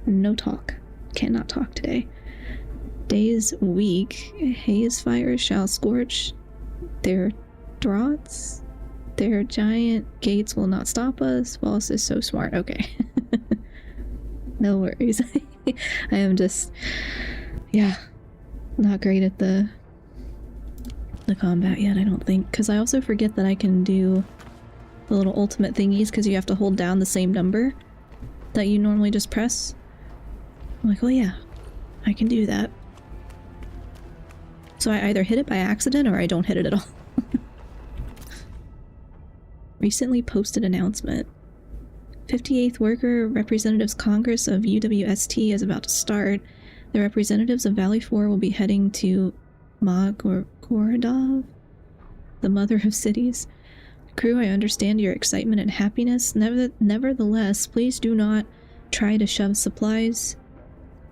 No talk. Cannot talk today. Days weak. Haze fires shall scorch their draughts. Their giant gates will not stop us. Boss is so smart. Okay. No worries. I am just, yeah, not great at the combat yet, I don't think. Because I also forget that I can do the little ultimate thingies because you have to hold down the same number that you normally just press. I'm like, oh yeah, I can do that. So I either hit it by accident or I don't hit it at all. Recently posted announcement. 58th Worker Representatives Congress of UWST is about to start. The representatives of Valley 4 will be heading to Gorodov, the mother of cities. Crew, I understand your excitement and happiness. Nevertheless, please do not try to shove supplies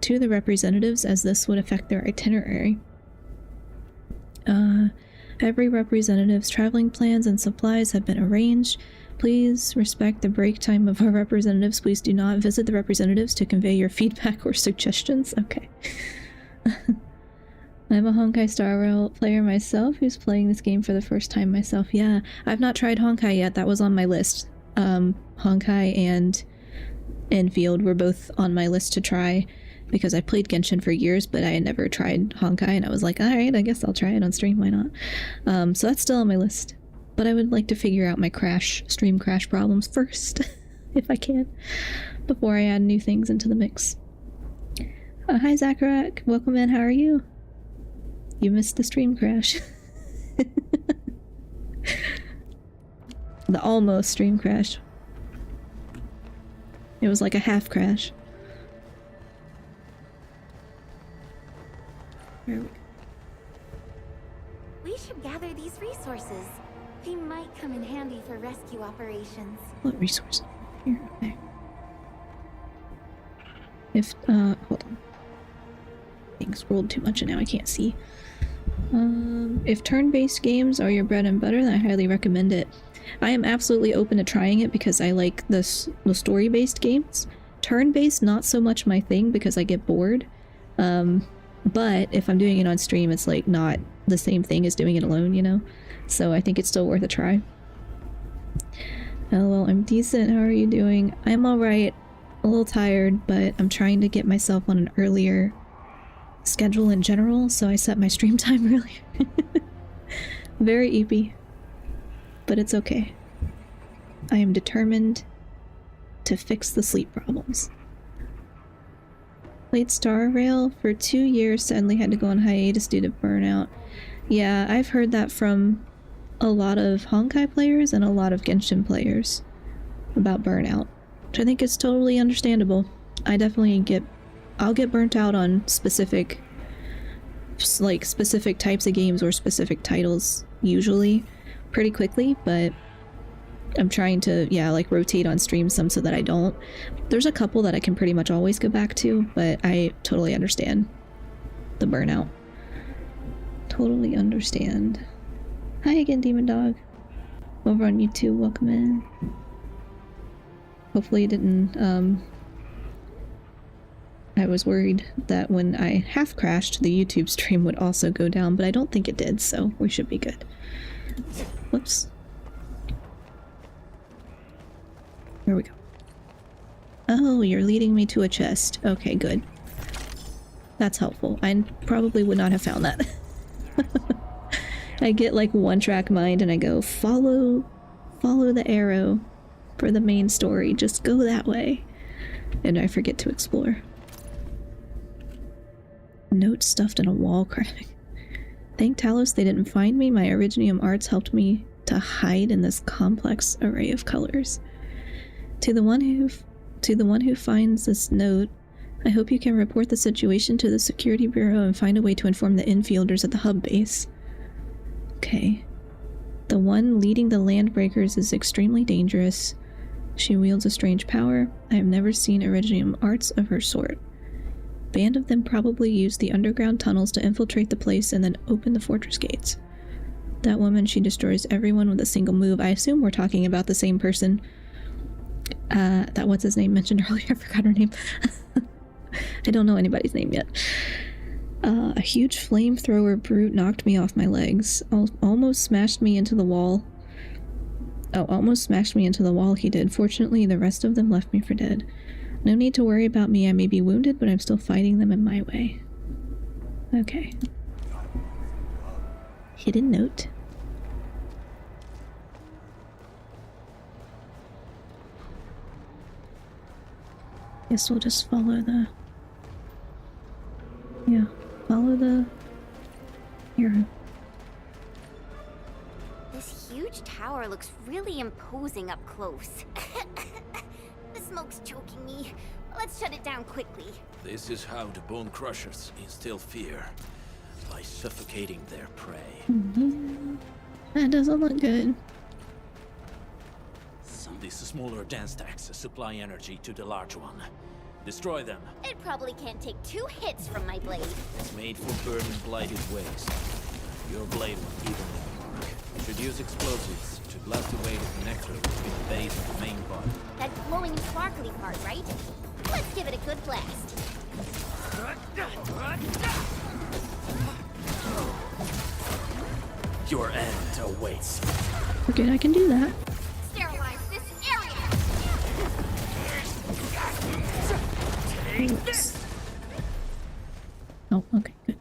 to the representatives as this would affect their itinerary. Every representative's traveling plans and supplies have been arranged. Please respect the break time of our representatives. Please do not visit the representatives to convey your feedback or suggestions. Okay. I'm a Honkai Star Rail player myself who's playing this game for the first time myself. Yeah, I've not tried Honkai yet. That was on my list. Honkai and Endfield were both on my list to try because I played Genshin for years, but I had never tried Honkai, and I was like, alright, I guess I'll try it on stream, why not? So that's still on my list. But I would like to figure out my stream crash problems first, if I can, before I add new things into the mix. Hi Zacharak, welcome in, how are you? You missed the stream crash. The almost stream crash. It was like a half crash. Where are we? We should gather these resources. They might come in handy for rescue operations. What resource? Here, okay. If, hold on. Being scrolled too much and now I can't see. If turn-based games are your bread and butter, then I highly recommend it. I am absolutely open to trying it because I like the story-based games. Turn-based, not so much my thing because I get bored. But if I'm doing it on stream, it's like not the same thing as doing it alone, you know? So I think it's still worth a try. Hello, I'm decent. How are you doing? I'm alright. A little tired, but I'm trying to get myself on an earlier schedule in general, so I set my stream time earlier. Very eepy. But it's okay. I am determined to fix the sleep problems. Played Star Rail for 2 years, sadly had to go on hiatus due to burnout. Yeah, I've heard that from a lot of Honkai players and a lot of Genshin players about burnout, which I think is totally understandable. I definitely I'll get burnt out on specific types of games or specific titles usually pretty quickly, but I'm trying to, yeah, like rotate on stream some so that I don't. There's a couple that I can pretty much always go back to, but I totally understand the burnout. Totally understand. Hi again, Demon Dog. Over on YouTube, welcome in. Hopefully it didn't, I was worried that when I half crashed, the YouTube stream would also go down, but I don't think it did, so we should be good. Whoops. Here we go. Oh, you're leading me to a chest. Okay, good. That's helpful. I probably would not have found that. I get like one-track mind and I go, follow the arrow for the main story. Just go that way. And I forget to explore. Note stuffed in a wall carving. Thank Talos they didn't find me. My Originium arts helped me to hide in this complex array of colors. To the one who finds this note, I hope you can report the situation to the Security Bureau and find a way to inform the infielders at the hub base. Okay. The one leading the Landbreakers is extremely dangerous. She wields a strange power. I have never seen Originium arts of her sort. A band of them probably used the underground tunnels to infiltrate the place and then open the fortress gates. That woman, she destroys everyone with a single move. I assume we're talking about the same person. That what's his name mentioned earlier. I forgot her name. I don't know anybody's name yet. A huge flamethrower brute knocked me off my legs. Almost smashed me into the wall. Oh, almost smashed me into the wall he did. Fortunately, the rest of them left me for dead. No need to worry about me. I may be wounded, but I'm still fighting them in my way. Okay. Hidden note. Guess we'll just follow the... Yeah, follow the arrow. This huge tower looks really imposing up close. The smoke's choking me. Let's shut it down quickly. This is how the Bone Crushers instill fear. By suffocating their prey. Mm-hmm. That doesn't look good. These smaller dance stacks supply energy to the large one. Destroy them. It probably can't take 2 hits from my blade. It's made for burning blighted waste. Your blade will evenly mark. Should use explosives to blast away the connector between the base and the main body. That glowing and sparkly part, right? Let's give it a good blast. Your end awaits. Okay, I can do that. Sterilize this area. Oops. Oh, okay, good.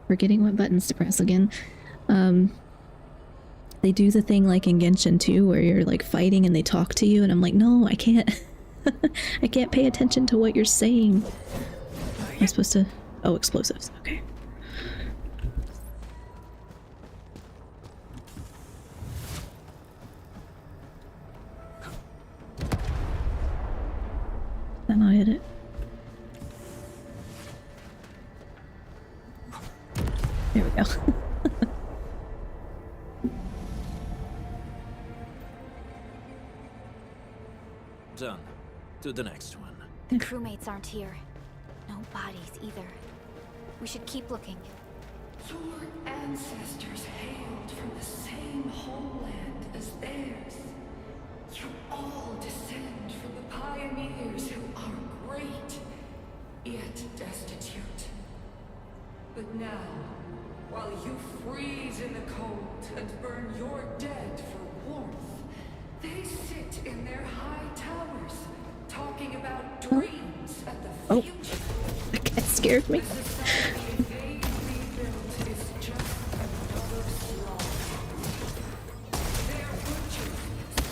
Forgetting what buttons to press again. They do the thing like in Genshin 2 where you're like fighting and they talk to you and I'm like, no, I can't. I can't pay attention to what you're saying. Am I supposed to... Oh, explosives. Okay. Then I'll hit it. There we go. Done. To the next one. The crewmates aren't here. No bodies either. We should keep looking. Your ancestors hailed from the same homeland as theirs. You all descend from the pioneers who are great, yet destitute. But now, while you freeze in the cold and burn your dead for warmth, they sit in their high towers, talking about dreams and the future. That scared me. The society they rebuilt is just another slaughter. Their butchers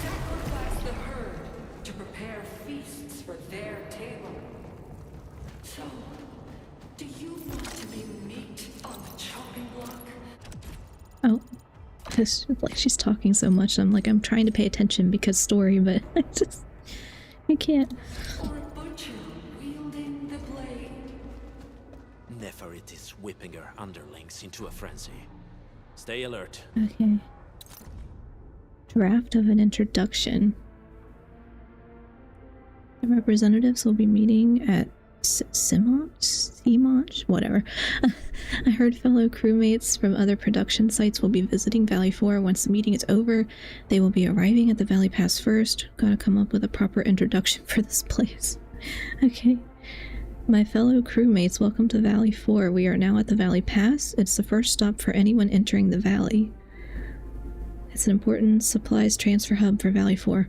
sacrifice the herd to prepare feasts for their table. So, do you want to be meat on the chopping block? Oh. It's like she's talking so much. I'm trying to pay attention because story, but I can't. Or a butcher wielding the blade? Neferit is whipping her underlings into a frenzy. Stay alert. Okay. Draft of an introduction. The representatives will be meeting at Simont? Whatever. I heard fellow crewmates from other production sites will be visiting Valley 4. Once the meeting is over, they will be arriving at the Valley Pass first. Gotta come up with a proper introduction for this place. Okay. My fellow crewmates, welcome to Valley 4. We are now at the Valley Pass. It's the first stop for anyone entering the valley. It's an important supplies transfer hub for Valley 4.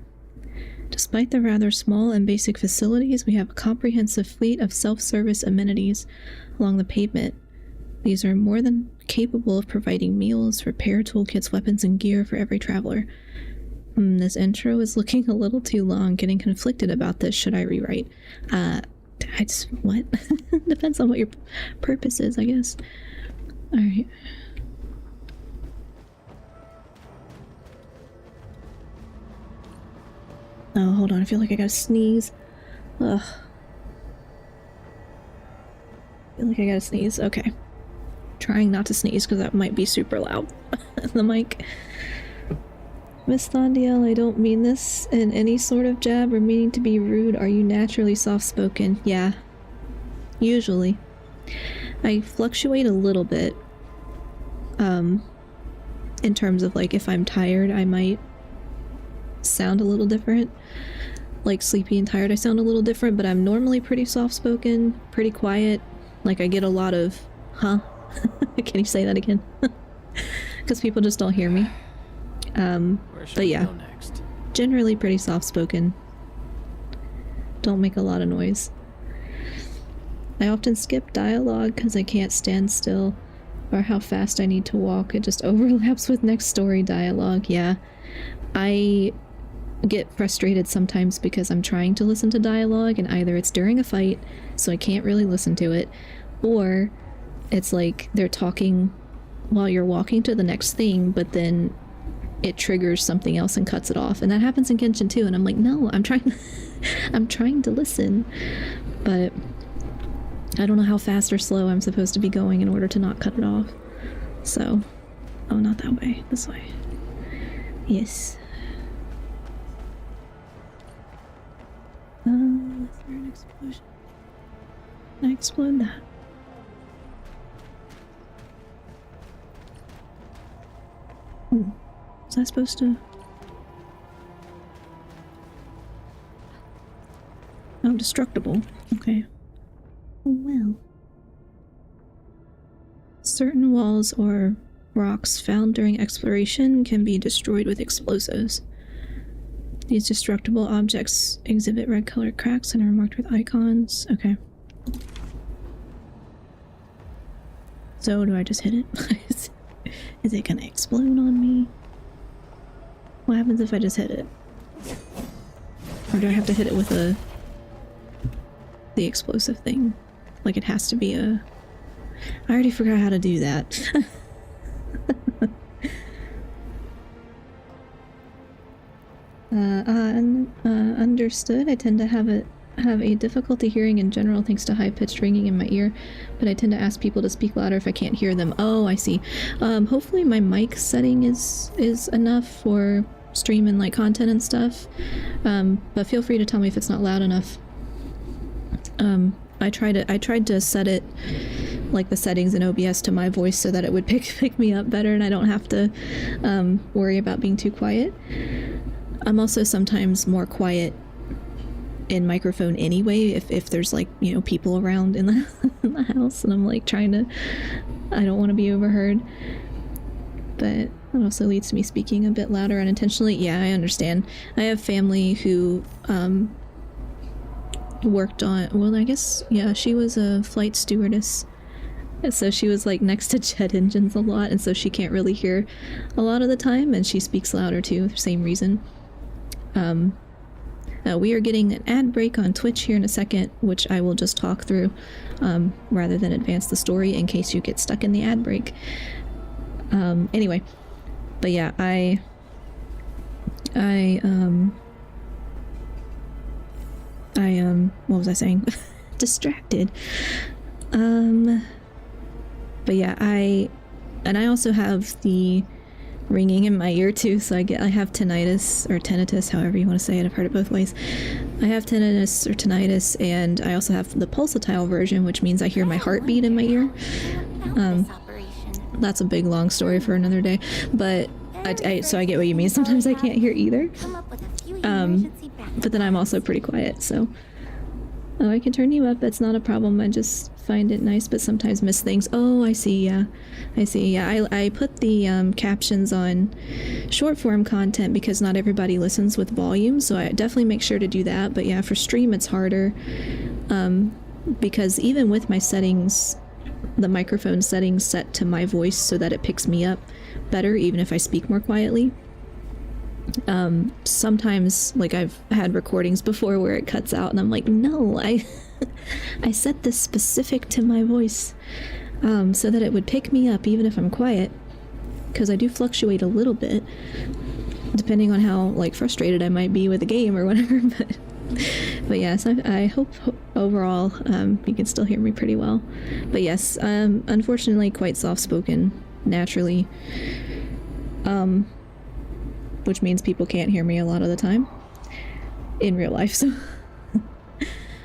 Despite the rather small and basic facilities, we have a comprehensive fleet of self-service amenities along the pavement. These are more than capable of providing meals, repair toolkits, weapons, and gear for every traveler. This intro is looking a little too long. Getting conflicted about this. Should I rewrite? What? Depends on what your purpose is, I guess. Alright. Oh, hold on. I feel like I gotta sneeze. Ugh. I feel like I gotta sneeze. Okay. Trying not to sneeze because that might be super loud. The mic. Miss Thondiel, I don't mean this in any sort of jab or meaning to be rude. Are you naturally soft-spoken? Yeah. Usually. I fluctuate a little bit. In terms of, like, if I'm tired, I might sound a little different. Like, sleepy and tired, I sound a little different, but I'm normally pretty soft-spoken, pretty quiet. Like, I get a lot of, huh? Can you say that again? Because people just don't hear me. But yeah, generally pretty soft-spoken. Don't make a lot of noise. I often skip dialogue because I can't stand still, or how fast I need to walk. It just overlaps with next story dialogue. Yeah, I get frustrated sometimes because I'm trying to listen to dialogue and either it's during a fight, so I can't really listen to it, or it's like they're talking while you're walking to the next thing, but then it triggers something else and cuts it off. And that happens in Genshin too, and I'm like, no, I'm trying to listen, but I don't know how fast or slow I'm supposed to be going in order to not cut it off. So, oh, not that way, this way. Yes. Is there an explosion? Can I explode that? Was I supposed to? Oh, destructible. Okay. Well. Certain walls or rocks found during exploration can be destroyed with explosives. These destructible objects exhibit red-colored cracks and are marked with icons. Okay. So, do I just hit it? Is it gonna explode on me? What happens if I just hit it? Or do I have to hit it with the explosive thing? Like it has to be a... I already forgot how to do that. Understood. I tend to have a difficulty hearing in general thanks to high-pitched ringing in my ear, but I tend to ask people to speak louder if I can't hear them. Oh, I see. Hopefully my mic setting is enough for streaming like content and stuff, but feel free to tell me if it's not loud enough. I tried to set it like the settings in OBS to my voice so that it would pick me up better and I don't have to worry about being too quiet. I'm also sometimes more quiet in microphone anyway if there's like, you know, people around in the house and I'm like I don't want to be overheard. But that also leads to me speaking a bit louder unintentionally. Yeah, I understand. I have family who worked on, well, I guess, yeah, she was a flight stewardess. So she was like next to jet engines a lot, and so she can't really hear a lot of the time, and she speaks louder too, same reason. We are getting an ad break on Twitch here in a second, which I will just talk through rather than advance the story in case you get stuck in the ad break. Anyway, but yeah, what was I saying? Distracted. But yeah, I also have the ringing in my ear too, so I have tinnitus, or tinnitus, however you want to say it. I've heard it both ways. I have tinnitus or tinnitus, and I also have the pulsatile version, which means I hear my heartbeat in my ear. That's a big long story for another day, but so I get what you mean. Sometimes I can't hear either. But then I'm also pretty quiet, so. Oh, I can turn you up. That's not a problem. I just find it nice, but sometimes miss things. Oh, I see. Yeah, I see. Yeah, I put the captions on short form content because not everybody listens with volume, so I definitely make sure to do that. But yeah, for stream it's harder because even with my settings, the microphone settings set to my voice so that it picks me up better, even if I speak more quietly. Sometimes, like, I've had recordings before where it cuts out and I'm like, no, I set this specific to my voice so that it would pick me up even if I'm quiet, because I do fluctuate a little bit depending on how, like, frustrated I might be with the game or whatever. But yes, I hope overall you can still hear me pretty well. But yes, unfortunately quite soft-spoken naturally, which means people can't hear me a lot of the time in real life, so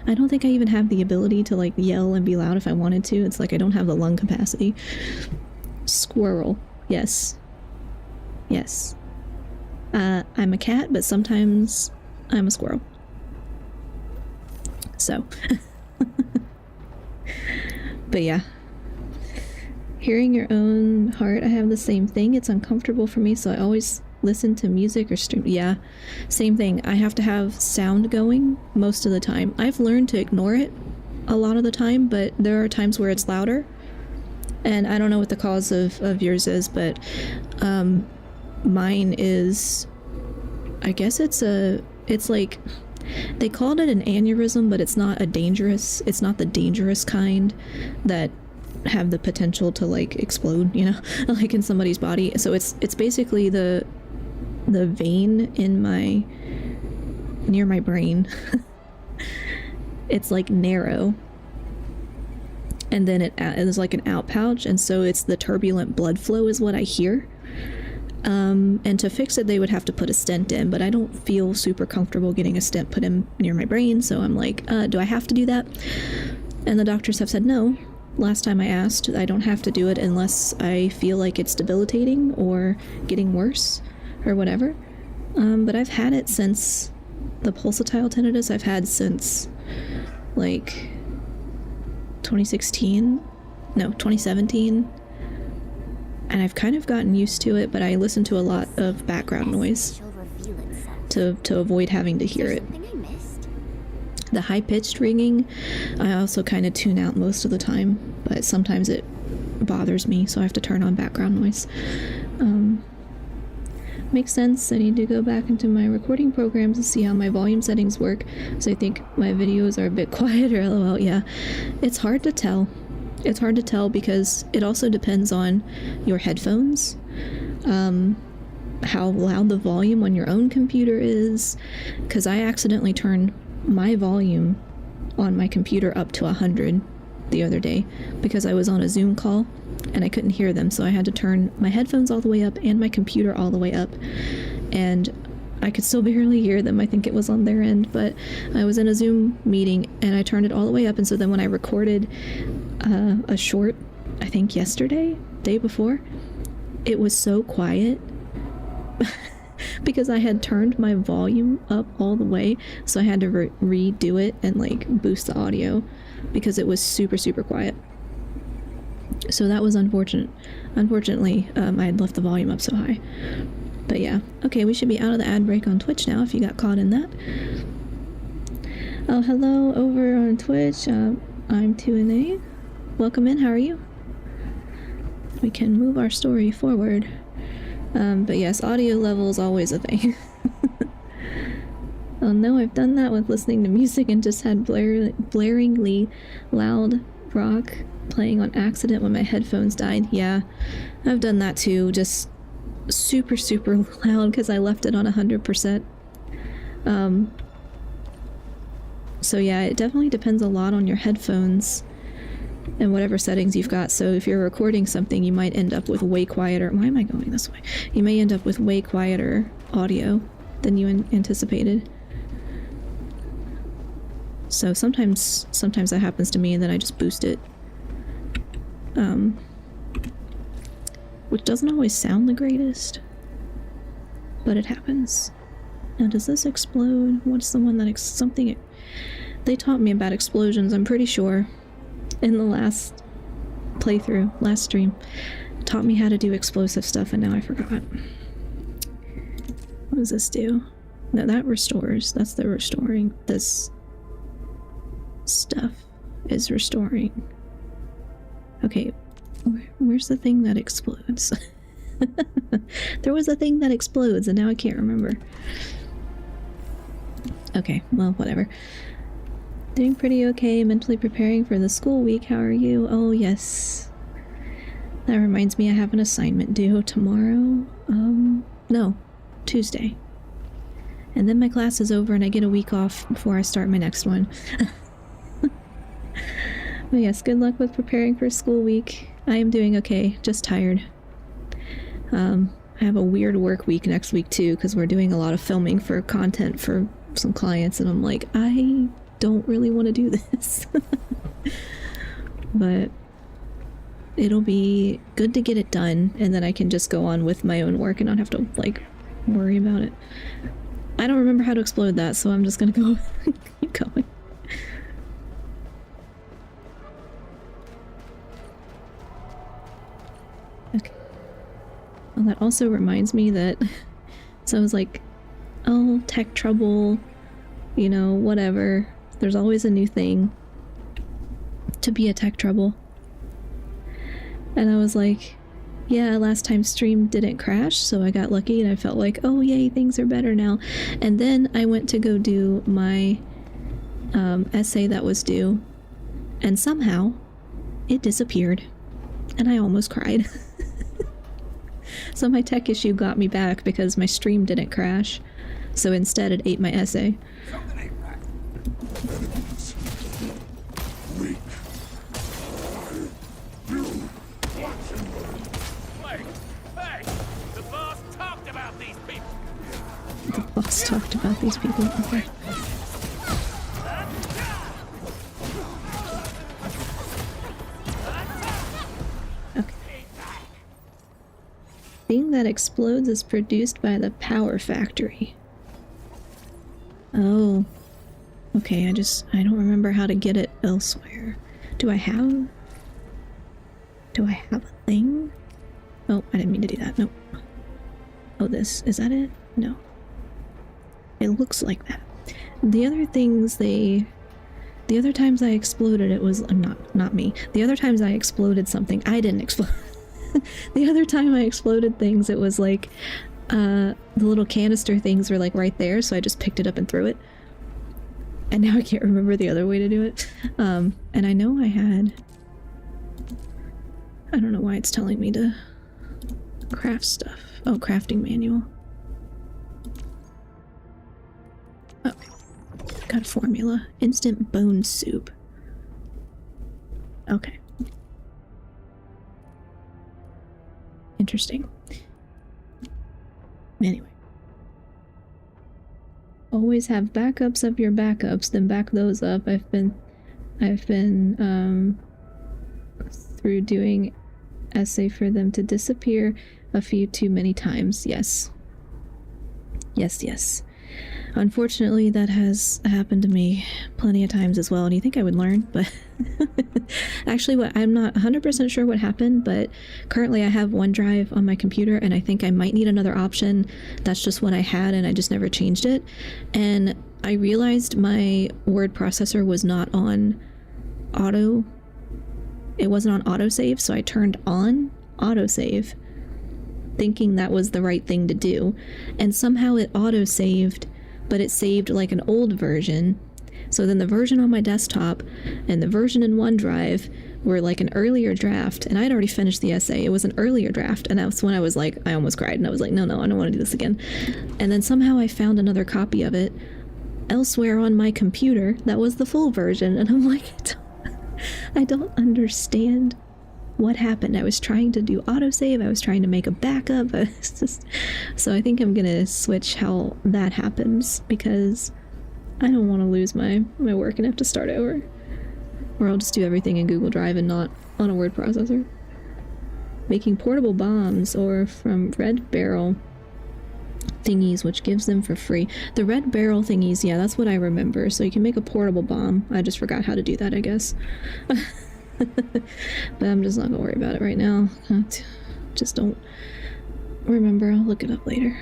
I don't think I even have the ability to, like, yell and be loud if I wanted to. It's like I don't have the lung capacity. Squirrel. Yes. Yes. I'm a cat, but sometimes I'm a squirrel. So. But yeah. Hearing your own heart, I have the same thing. It's uncomfortable for me, so I always listen to music or stream. Yeah, same thing. I have to have sound going most of the time. I've learned to ignore it a lot of the time, but there are times where it's louder. And I don't know what the cause of yours is, but mine is, I guess it's like, they called it an aneurysm, but it's not the dangerous kind that have the potential to, like, explode, you know, like in somebody's body. So it's basically the vein in near my brain. It's like narrow, and then it is like an outpouch, and so it's the turbulent blood flow is what I hear. And to fix it, they would have to put a stent in, but I don't feel super comfortable getting a stent put in near my brain, so I'm like, do I have to do that? And the doctors have said no. Last time I asked, I don't have to do it unless I feel like it's debilitating or getting worse or whatever. But I've had it since the pulsatile tinnitus. I've had since like 2017, and I've kind of gotten used to it, but I listen to a lot of background noise to avoid having to hear it. The high-pitched ringing, I also kind of tune out most of the time, but sometimes it bothers me, so I have to turn on background noise. Makes sense. I need to go back into my recording programs to see how my volume settings work, so I think my videos are a bit quieter. LOL. Yeah, it's hard to tell. It's hard to tell because it also depends on your headphones, how loud the volume on your own computer is, because I accidentally turned my volume on my computer up to 100 the other day because I was on a Zoom call and I couldn't hear them, so I had to turn my headphones all the way up and my computer all the way up, and I could still barely hear them. I think it was on their end, but I was in a Zoom meeting and I turned it all the way up, and so then when I recorded a short, I think yesterday, day before. It was so quiet because I had turned my volume up all the way, so I had to redo it and like boost the audio because it was super, super quiet. So that was unfortunate. Unfortunately, I had left the volume up so high. But yeah, okay, we should be out of the ad break on Twitch now if you got caught in that. Oh, hello over on Twitch. I'm 2NA. Welcome in, how are you? We can move our story forward. But yes, audio level is always a thing. Oh no, I've done that with listening to music and just had blaringly loud rock playing on accident when my headphones died. Yeah, I've done that too, just super, super loud because I left it on 100%. So yeah, it definitely depends a lot on your headphones and whatever settings you've got. So if you're recording something, you might end up with way quieter. Why am I going this way? You may end up with way quieter audio than you anticipated. So sometimes that happens to me, and then I just boost it. Which doesn't always sound the greatest, but it happens. Now, does this explode? What's the one that something? They taught me about explosions, I'm pretty sure, in the last playthrough, last stream. Taught me how to do explosive stuff, and now I forgot. What does this do? No, that restores. That's the restoring. This stuff is restoring. Okay, where's the thing that explodes? There was a thing that explodes, and now I can't remember. Okay, well, whatever. Doing pretty okay, mentally preparing for the school week. How are you? Oh, yes. That reminds me, I have an assignment due tomorrow. No, Tuesday. And then my class is over and I get a week off before I start my next one. But yes, good luck with preparing for school week. I am doing okay, just tired. I have a weird work week next week too, because we're doing a lot of filming for content for some clients, and I'm like, I don't really want to do this. But it'll be good to get it done, and then I can just go on with my own work and not have to, like, worry about it. I don't remember how to explode that, so I'm just gonna go keep going. Okay. Well, that also reminds me that, so I was like, oh, tech trouble, you know, whatever. There's always a new thing to be a tech trouble. And I was like, yeah, last time stream didn't crash, so I got lucky and I felt like, oh yay, things are better now. And then I went to go do my essay that was due, and somehow it disappeared. And I almost cried. So my tech issue got me back because my stream didn't crash. So instead it ate my essay. The boss talked about these people. The boss talked about these people. Okay. Thing that explodes is produced by the power factory. Oh. Okay, I don't remember how to get it elsewhere. Do I have a thing? Oh, I didn't mean to do that. Nope. Oh, is that it? No. It looks like that. The other things the other times I exploded, it was, not me. The other times I exploded something, I didn't explode. The other time I exploded things, it was like, the little canister things were like right there, so I just picked it up and threw it. And now I can't remember the other way to do it. And I know I don't know why it's telling me to craft stuff. Oh, crafting manual. Oh, got a formula. Instant bone soup. Okay. Interesting. Anyway. Always have backups of your backups, then back those up. I've been through doing essay for them to disappear a few too many times. Yes. Yes. Unfortunately, that has happened to me plenty of times as well, and you think I would learn, but actually I'm not 100% sure what happened, but currently I have OneDrive on my computer, and I think I might need another option. That's just what I had, and I just never changed it. And I realized my word processor was not on it wasn't on autosave, so I turned on autosave, thinking that was the right thing to do, and somehow it autosaved, but it saved like an old version. So then the version on my desktop and the version in OneDrive were like an earlier draft, and I'd already finished the essay. It was an earlier draft, and that's when I was like, I almost cried, and I was like, no, I don't want to do this again. And then somehow I found another copy of it elsewhere on my computer that was the full version, and I'm like, I don't understand what happened. I was trying to do autosave, I was trying to make a backup. So I think I'm gonna switch how that happens, because I don't want to lose my work and have to start over. Or I'll just do everything in Google Drive and not on a word processor. Making portable bombs, or from Red Barrel thingies, which gives them for free. The Red Barrel thingies, yeah, that's what I remember. So you can make a portable bomb. I just forgot how to do that, I guess. But I'm just not gonna worry about it right now. Just don't remember. I'll look it up later.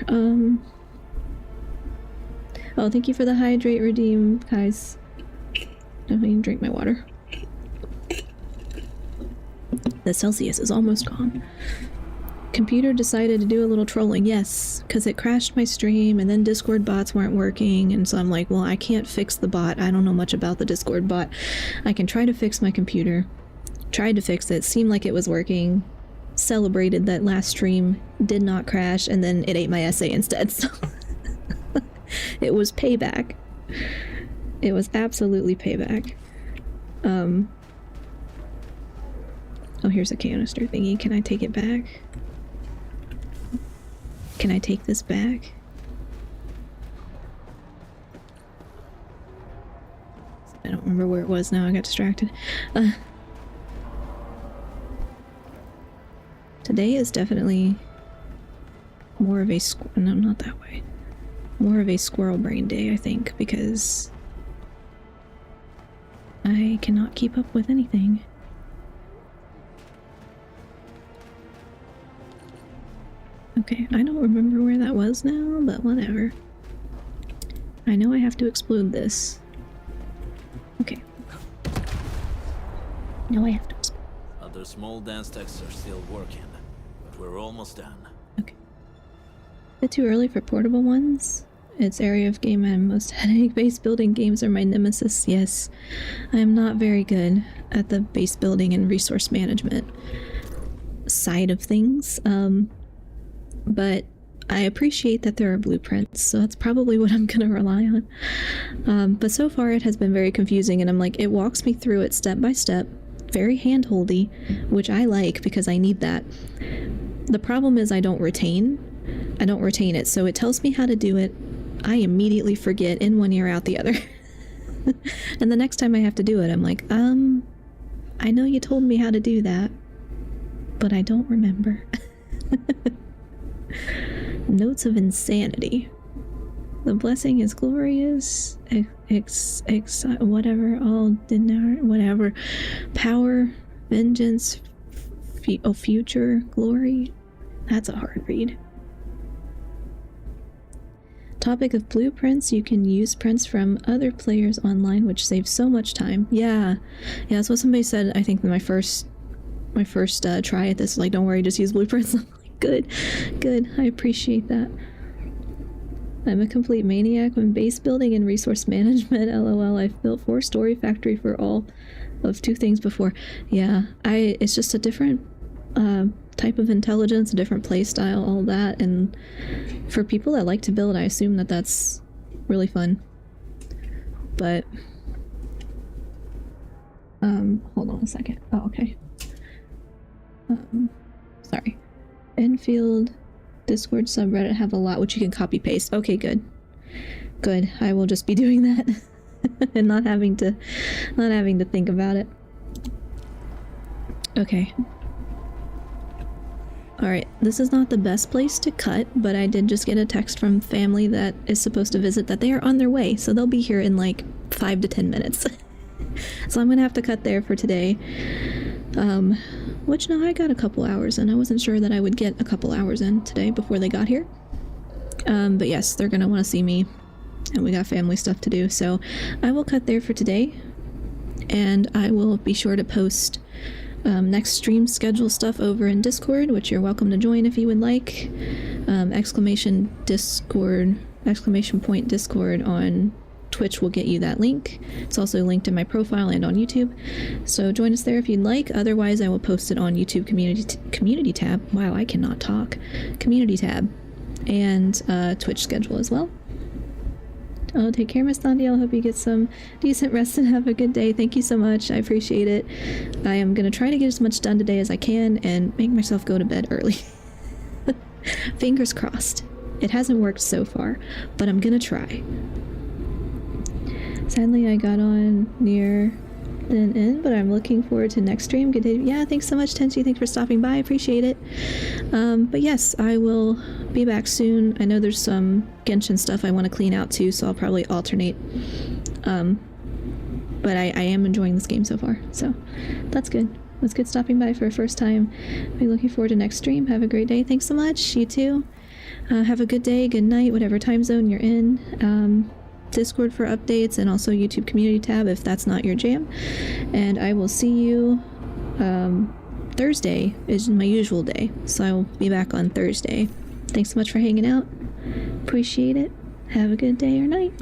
Oh, thank you for the hydrate redeem, guys. I need to drink my water. The Celsius is almost gone. Computer decided to do a little trolling. Yes, because it crashed my stream, and then Discord bots weren't working, and so I'm like, well, I can't fix the bot. I don't know much about the Discord bot. I can try to fix my computer. Tried to fix it, seemed like it was working. Celebrated that last stream did not crash, and then it ate my essay instead, so it was payback. It was absolutely payback. Oh, here's a canister thingy. Can I take it back? Can I take this back? I don't remember where it was now. I got distracted. Today is definitely more of a no, not that way. More of a squirrel brain day, I think, because I cannot keep up with anything. Okay, I don't remember where that was now, but whatever. I know I have to explode this. Okay. Now I have to explode. Other small dance techs are still working, but we're almost done. Okay. A bit too early for portable ones. Its area of game and most headache-based building games are my nemesis. Yes, I am not very good at the base building and resource management side of things. But I appreciate that there are blueprints, so that's probably what I'm gonna rely on. But so far it has been very confusing, and I'm like, it walks me through it step by step, very hand-holdy, which I like because I need that. The problem is I don't retain it, so it tells me how to do it. I immediately forget in one ear out the other. And the next time I have to do it, I'm like, I know you told me how to do that, but I don't remember. Notes of insanity. The blessing is glorious. Whatever. All dinner. Whatever. Power. Vengeance. Future. Glory. That's a hard read. Topic of blueprints. You can use prints from other players online, which saves so much time. Yeah, that's what somebody said. I think in my first try at this. Like, don't worry, just use blueprints. Good. I appreciate that. I'm a complete maniac when base building and resource management. LOL. I've built 4-story factory for all of 2 things before. Yeah, it's just a different type of intelligence, a different play style, all that. And for people that like to build, I assume that that's really fun. But hold on a second. Oh, okay. Sorry. Enfield Discord subreddit have a lot which you can copy paste. Okay, good. I will just be doing that and not having to think about it. Okay. Alright, this is not the best place to cut, but I did just get a text from family that is supposed to visit that they are on their way, so they'll be here in like 5 to 10 minutes. So I'm gonna have to cut there for today. Which, no, I got a couple hours in. I wasn't sure that I would get a couple hours in today before they got here. But yes, they're gonna want to see me, and we got family stuff to do, so I will cut there for today, and I will be sure to post next stream schedule stuff over in Discord, which you're welcome to join if you would like. Exclamation point Discord on Twitch will get you that link. It's also linked in my profile and on YouTube, so join us there if you'd like. Otherwise, I will post it on YouTube community tab. Wow, I cannot talk. Community tab and Twitch schedule as well. Oh, take care, Miss Thondiel. I hope you get some decent rest and have a good day. Thank you so much. I appreciate it. I am going to try to get as much done today as I can and make myself go to bed early. Fingers crossed. It hasn't worked so far, but I'm going to try. Sadly, I got on near the end, but I'm looking forward to next stream. Good day. Yeah, thanks so much, Tenchi. Thanks for stopping by. I appreciate it. But yes, I will be back soon. I know there's some Genshin stuff I want to clean out too, so I'll probably alternate. But I am enjoying this game so far, so that's good. It was good stopping by for a first time. I'll be looking forward to next stream. Have a great day. Thanks so much. You too. Have a good day, good night, whatever time zone you're in. Discord for updates, and also YouTube community tab if that's not your jam. And I will see you Thursday is my usual day, so I will be back on Thursday. Thanks so much for hanging out. Appreciate it. Have a good day or night.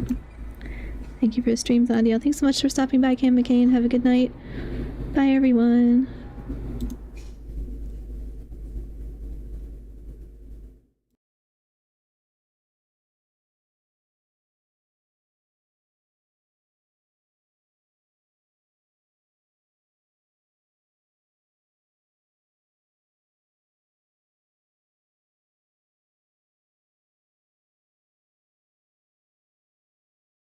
Thank you for the stream, Thondiel. Thanks so much for stopping by, Cam McCain. Have a good night. Bye, everyone.